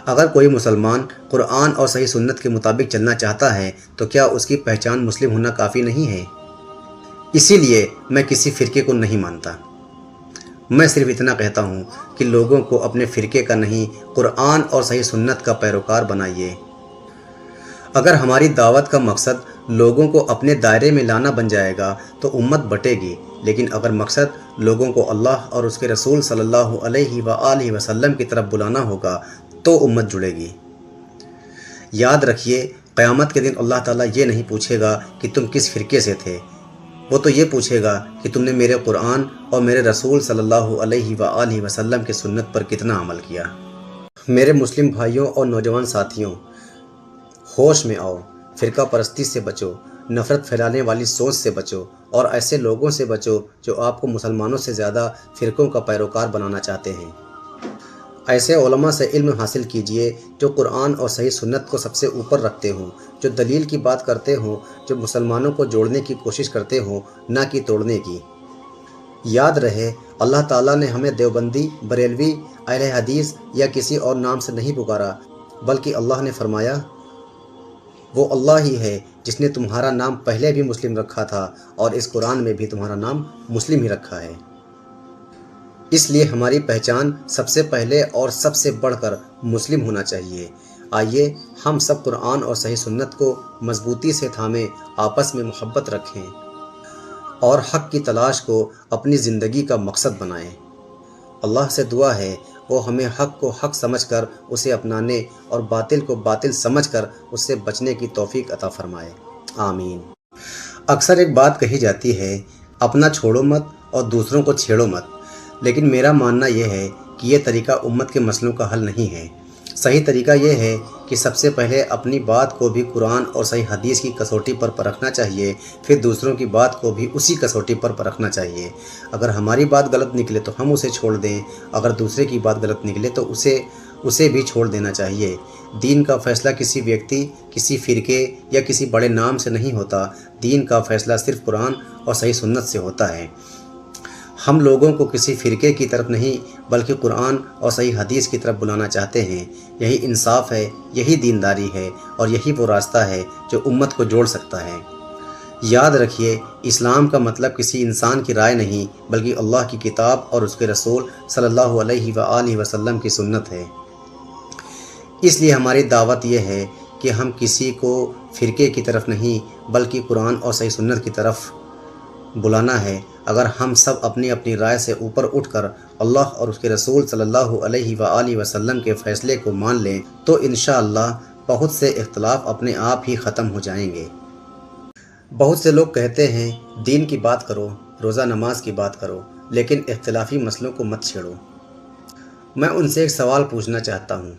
[SPEAKER 1] اگر کوئی مسلمان قرآن اور صحیح سنت کے مطابق چلنا چاہتا ہے تو کیا اس کی پہچان مسلم ہونا کافی نہیں ہے؟ اسی لیے میں کسی فرقے کو نہیں مانتا۔ میں صرف اتنا کہتا ہوں کہ لوگوں کو اپنے فرقے کا نہیں، قرآن اور صحیح سنت کا پیروکار بنائیے۔ اگر ہماری دعوت کا مقصد لوگوں کو اپنے دائرے میں لانا بن جائے گا تو امت بٹے گی، لیکن اگر مقصد لوگوں کو اللہ اور اس کے رسول صلی اللہ علیہ وآلہ وسلم کی طرف بلانا ہوگا تو امت جڑے گی۔ یاد رکھیے، قیامت کے دن اللہ تعالیٰ یہ نہیں پوچھے گا کہ تم کس فرقے سے تھے، وہ تو یہ پوچھے گا کہ تم نے میرے قرآن اور میرے رسول صلی اللہ علیہ وآلہ وسلم کی سنت پر کتنا عمل کیا۔ میرے مسلم بھائیوں اور نوجوان ساتھیوں، ہوش میں آؤ، فرقہ پرستی سے بچو، نفرت پھیلانے والی سوچ سے بچو اور ایسے لوگوں سے بچو جو آپ کو مسلمانوں سے زیادہ فرقوں کا پیروکار بنانا چاہتے ہیں۔ ایسے علماء سے علم حاصل کیجئے جو قرآن اور صحیح سنت کو سب سے اوپر رکھتے ہوں، جو دلیل کی بات کرتے ہوں، جو مسلمانوں کو جوڑنے کی کوشش کرتے ہوں نہ کہ توڑنے کی۔ یاد رہے اللہ تعالیٰ نے ہمیں دیوبندی، بریلوی، اہل حدیث یا کسی اور نام سے نہیں پکارا، بلکہ اللہ نے فرمایا وہ اللہ ہی ہے جس نے تمہارا نام پہلے بھی مسلم رکھا تھا اور اس قرآن میں بھی تمہارا نام مسلم ہی رکھا ہے۔ اس لیے ہماری پہچان سب سے پہلے اور سب سے بڑھ کر مسلم ہونا چاہیے۔ آئیے ہم سب قرآن اور صحیح سنت کو مضبوطی سے تھامیں، آپس میں محبت رکھیں اور حق کی تلاش کو اپنی زندگی کا مقصد بنائیں۔ اللہ سے دعا ہے وہ ہمیں حق کو حق سمجھ کر اسے اپنانے اور باطل کو باطل سمجھ کر اس سے بچنے کی توفیق عطا فرمائے، آمین۔ اکثر ایک بات کہی جاتی ہے، اپنا چھوڑو مت اور دوسروں کو چھیڑو مت، لیکن میرا ماننا یہ ہے کہ یہ طریقہ امت کے مسئلوں کا حل نہیں ہے۔ صحیح طریقہ یہ ہے کہ سب سے پہلے اپنی بات کو بھی قرآن اور صحیح حدیث کی کسوٹی پر پرکھنا چاہیے، پھر دوسروں کی بات کو بھی اسی کسوٹی پر پرکھنا چاہیے۔ اگر ہماری بات غلط نکلے تو ہم اسے چھوڑ دیں، اگر دوسرے کی بات غلط نکلے تو اسے بھی چھوڑ دینا چاہیے۔ دین کا فیصلہ کسی ویکتی، کسی فرقے یا کسی بڑے نام سے نہیں ہوتا، دین کا فیصلہ صرف قرآن اور صحیح سنت سے ہوتا ہے۔ ہم لوگوں کو کسی فرقے کی طرف نہیں بلکہ قرآن اور صحیح حدیث کی طرف بلانا چاہتے ہیں۔ یہی انصاف ہے، یہی دینداری ہے اور یہی وہ راستہ ہے جو امت کو جوڑ سکتا ہے۔ یاد رکھیے اسلام کا مطلب کسی انسان کی رائے نہیں بلکہ اللہ کی کتاب اور اس کے رسول صلی اللہ علیہ وآلہ وسلم کی سنت ہے۔ اس لیے ہماری دعوت یہ ہے کہ ہم کسی کو فرقے کی طرف نہیں بلکہ قرآن اور صحیح سنت کی طرف بلانا ہے۔ اگر ہم سب اپنی اپنی رائے سے اوپر اٹھ کر اللہ اور اس کے رسول صلی اللہ علیہ وآلہ وسلم کے فیصلے کو مان لیں تو انشاءاللہ بہت سے اختلاف اپنے آپ ہی ختم ہو جائیں گے۔ بہت سے لوگ کہتے ہیں دین کی بات کرو، روزہ نماز کی بات کرو، لیکن اختلافی مسئلوں کو مت چھیڑو۔ میں ان سے ایک سوال پوچھنا چاہتا ہوں،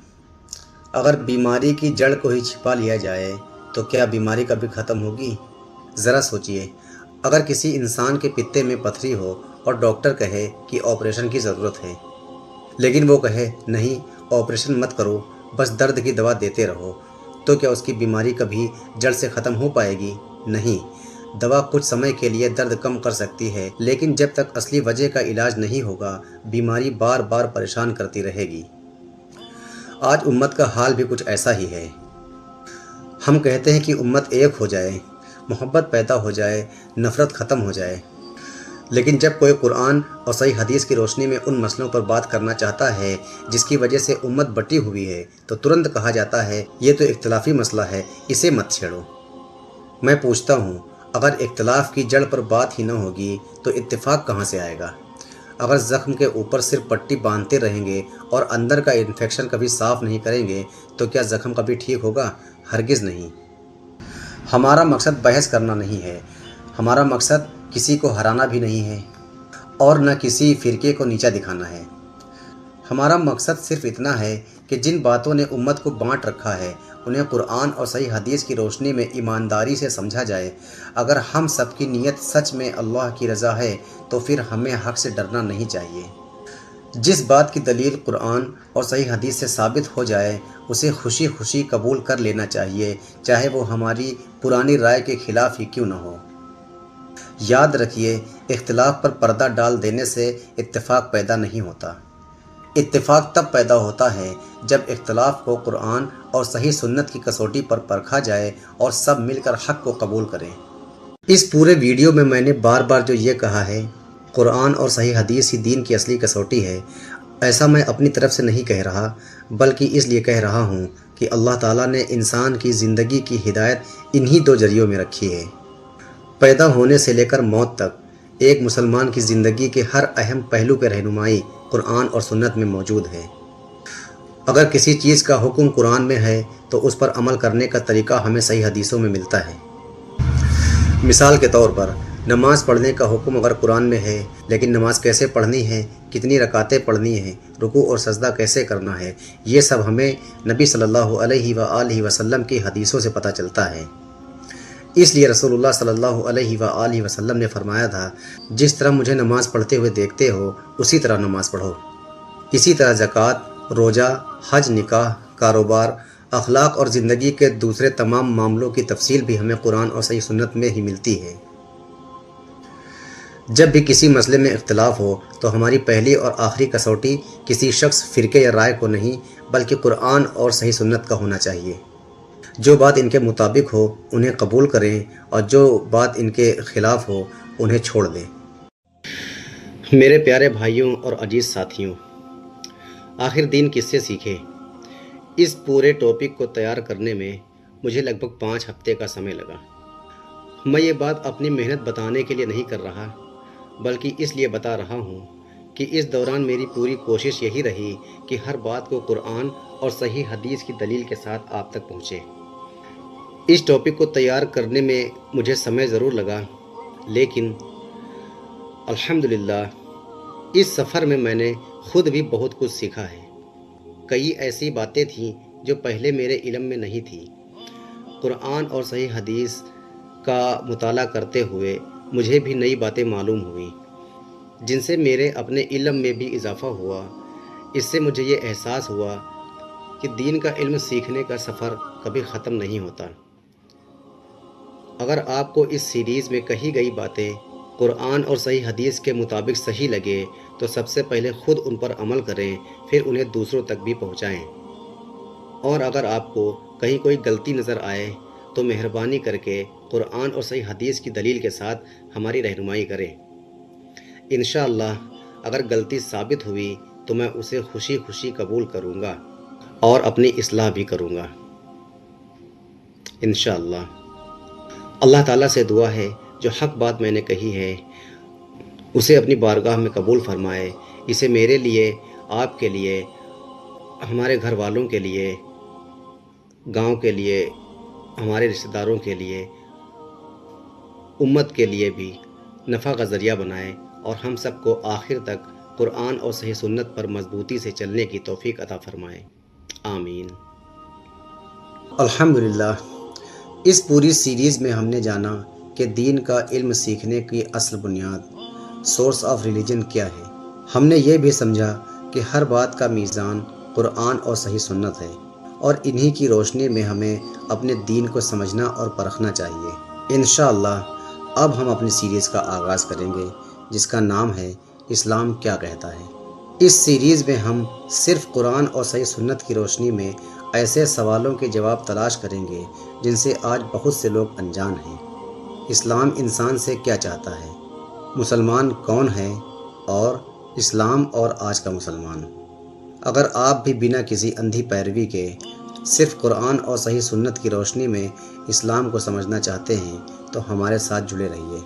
[SPEAKER 1] اگر بیماری کی جڑ کو ہی چھپا لیا جائے تو کیا بیماری کبھی ختم ہوگی؟ ذرا سوچئے، اگر کسی انسان کے پتے میں پتھری ہو اور ڈاکٹر کہے کہ آپریشن کی ضرورت ہے، لیکن وہ کہے نہیں آپریشن مت کرو، بس درد کی دوا دیتے رہو، تو کیا اس کی بیماری کبھی جڑ سے ختم ہو پائے گی؟ نہیں۔ دوا کچھ سمے کے لیے درد کم کر سکتی ہے، لیکن جب تک اصلی وجہ کا علاج نہیں ہوگا بیماری بار بار پریشان کرتی رہے گی۔ آج امت کا حال بھی کچھ ایسا ہی ہے۔ ہم کہتے ہیں کہ امت ایک ہو جائے، محبت پیدا ہو جائے، نفرت ختم ہو جائے، لیکن جب کوئی قرآن اور صحیح حدیث کی روشنی میں ان مسئلوں پر بات کرنا چاہتا ہے جس کی وجہ سے امت بٹی ہوئی ہے تو ترنت کہا جاتا ہے یہ تو اختلافی مسئلہ ہے، اسے مت چھیڑو۔ میں پوچھتا ہوں، اگر اختلاف کی جڑ پر بات ہی نہ ہوگی تو اتفاق کہاں سے آئے گا؟ اگر زخم کے اوپر صرف پٹی باندھتے رہیں گے اور اندر کا انفیکشن کبھی صاف نہیں کریں گے تو کیا زخم کبھی ٹھیک ہوگا؟ ہرگز نہیں۔ ہمارا مقصد بحث کرنا نہیں ہے، ہمارا مقصد کسی کو ہرانا بھی نہیں ہے اور نہ کسی فرقے کو نیچا دکھانا ہے۔ ہمارا مقصد صرف اتنا ہے کہ جن باتوں نے امت کو بانٹ رکھا ہے انہیں قرآن اور صحیح حدیث کی روشنی میں ایمانداری سے سمجھا جائے۔ اگر ہم سب کی نیت سچ میں اللہ کی رضا ہے تو پھر ہمیں حق سے ڈرنا نہیں چاہیے۔ جس بات کی دلیل قرآن اور صحیح حدیث سے ثابت ہو جائے اسے خوشی خوشی قبول کر لینا چاہیے، چاہے وہ ہماری پرانی رائے کے خلاف ہی کیوں نہ ہو۔ یاد رکھیے اختلاف پر پردہ ڈال دینے سے اتفاق پیدا نہیں ہوتا۔ اتفاق تب پیدا ہوتا ہے جب اختلاف کو قرآن اور صحیح سنت کی کسوٹی پر پرکھا جائے اور سب مل کر حق کو قبول کریں۔ اس پورے ویڈیو میں نے بار بار جو یہ کہا ہے قرآن اور صحیح حدیث ہی دین کی اصلی کسوٹی ہے، ایسا میں اپنی طرف سے نہیں کہہ رہا بلکہ اس لیے کہہ رہا ہوں کہ اللہ تعالیٰ نے انسان کی زندگی کی ہدایت انہی دو ذریعوں میں رکھی ہے۔ پیدا ہونے سے لے کر موت تک ایک مسلمان کی زندگی کے ہر اہم پہلو کی رہنمائی قرآن اور سنت میں موجود ہے۔ اگر کسی چیز کا حکم قرآن میں ہے تو اس پر عمل کرنے کا طریقہ ہمیں صحیح حدیثوں میں ملتا ہے۔ مثال کے طور پر نماز پڑھنے کا حکم اگر قرآن میں ہے، لیکن نماز کیسے پڑھنی ہے، کتنی رکعتیں پڑھنی ہیں، رکوع اور سجدہ کیسے کرنا ہے، یہ سب ہمیں نبی صلی اللہ علیہ وآلہ وسلم کی حدیثوں سے پتہ چلتا ہے۔ اس لیے رسول اللہ صلی اللہ علیہ وآلہ وسلم نے فرمایا تھا، جس طرح مجھے نماز پڑھتے ہوئے دیکھتے ہو اسی طرح نماز پڑھو۔ اسی طرح زکوٰۃ، روزہ، حج، نکاح، کاروبار، اخلاق اور زندگی کے دوسرے تمام معاملوں کی تفصیل بھی ہمیں قرآن اور صحیح سنت میں ہی ملتی ہے۔ جب بھی کسی مسئلے میں اختلاف ہو تو ہماری پہلی اور آخری کسوٹی کسی شخص، فرقے یا رائے کو نہیں بلکہ قرآن اور صحیح سنت کا ہونا چاہیے۔ جو بات ان کے مطابق ہو انہیں قبول کریں اور جو بات ان کے خلاف ہو انہیں چھوڑ دیں۔ میرے پیارے بھائیوں اور عزیز ساتھیوں، آخر دین کس سے سیکھیں؟ اس پورے ٹاپک کو تیار کرنے میں مجھے لگ بھگ 5 ہفتے کا سمے لگا۔ میں یہ بات اپنی محنت بتانے کے لیے نہیں کر رہا بلکہ اس لیے بتا رہا ہوں کہ اس دوران میری پوری کوشش یہی رہی کہ ہر بات کو قرآن اور صحیح حدیث کی دلیل کے ساتھ آپ تک پہنچے۔ اس ٹاپک کو تیار کرنے میں مجھے سمے ضرور لگا، لیکن الحمدللہ اس سفر میں میں نے خود بھی بہت کچھ سیکھا ہے۔ کئی ایسی باتیں تھیں جو پہلے میرے علم میں نہیں تھیں۔ قرآن اور صحیح حدیث کا مطالعہ کرتے ہوئے مجھے بھی نئی باتیں معلوم ہوئیں جن سے میرے اپنے علم میں بھی اضافہ ہوا۔ اس سے مجھے یہ احساس ہوا کہ دین کا علم سیکھنے کا سفر کبھی ختم نہیں ہوتا۔ اگر آپ کو اس سیریز میں کہی گئی باتیں قرآن اور صحیح حدیث کے مطابق صحیح لگے تو سب سے پہلے خود ان پر عمل کریں، پھر انہیں دوسروں تک بھی پہنچائیں۔ اور اگر آپ کو کہیں کوئی غلطی نظر آئے تو مہربانی کر کے قرآن اور صحیح حدیث کی دلیل کے ساتھ ہماری رہنمائی کریں۔ انشاءاللہ اگر غلطی ثابت ہوئی تو میں اسے خوشی خوشی قبول کروں گا اور اپنی اصلاح بھی کروں گا انشاءاللہ۔ اللہ تعالیٰ سے دعا ہے جو حق بات میں نے کہی ہے اسے اپنی بارگاہ میں قبول فرمائے، اسے میرے لیے، آپ کے لیے، ہمارے گھر والوں کے لیے، گاؤں کے لیے، ہمارے رشتہ داروں کے لیے، امت کے لیے بھی نفع کا ذریعہ بنائے اور ہم سب کو آخر تک قرآن اور صحیح سنت پر مضبوطی سے چلنے کی توفیق عطا فرمائے، آمین۔ الحمدللہ اس پوری سیریز میں ہم نے جانا کہ دین کا علم سیکھنے کی اصل بنیاد، سورس آف ریلیجن کیا ہے۔ ہم نے یہ بھی سمجھا کہ ہر بات کا میزان قرآن اور صحیح سنت ہے اور انہی کی روشنی میں ہمیں اپنے دین کو سمجھنا اور پرکھنا چاہیے۔ انشاءاللہ اب ہم اپنی سیریز کا آغاز کریں گے جس کا نام ہے اسلام کیا کہتا ہے۔ اس سیریز میں ہم صرف قرآن اور صحیح سنت کی روشنی میں ایسے سوالوں کے جواب تلاش کریں گے جن سے آج بہت سے لوگ انجان ہیں۔ اسلام انسان سے کیا چاہتا ہے؟ مسلمان کون ہے؟ اور اسلام اور آج کا مسلمان۔ اگر آپ بھی بنا کسی اندھی پیروی کے صرف قرآن اور صحیح سنت کی روشنی میں اسلام کو سمجھنا چاہتے ہیں تو ہمارے ساتھ جڑے رہیے۔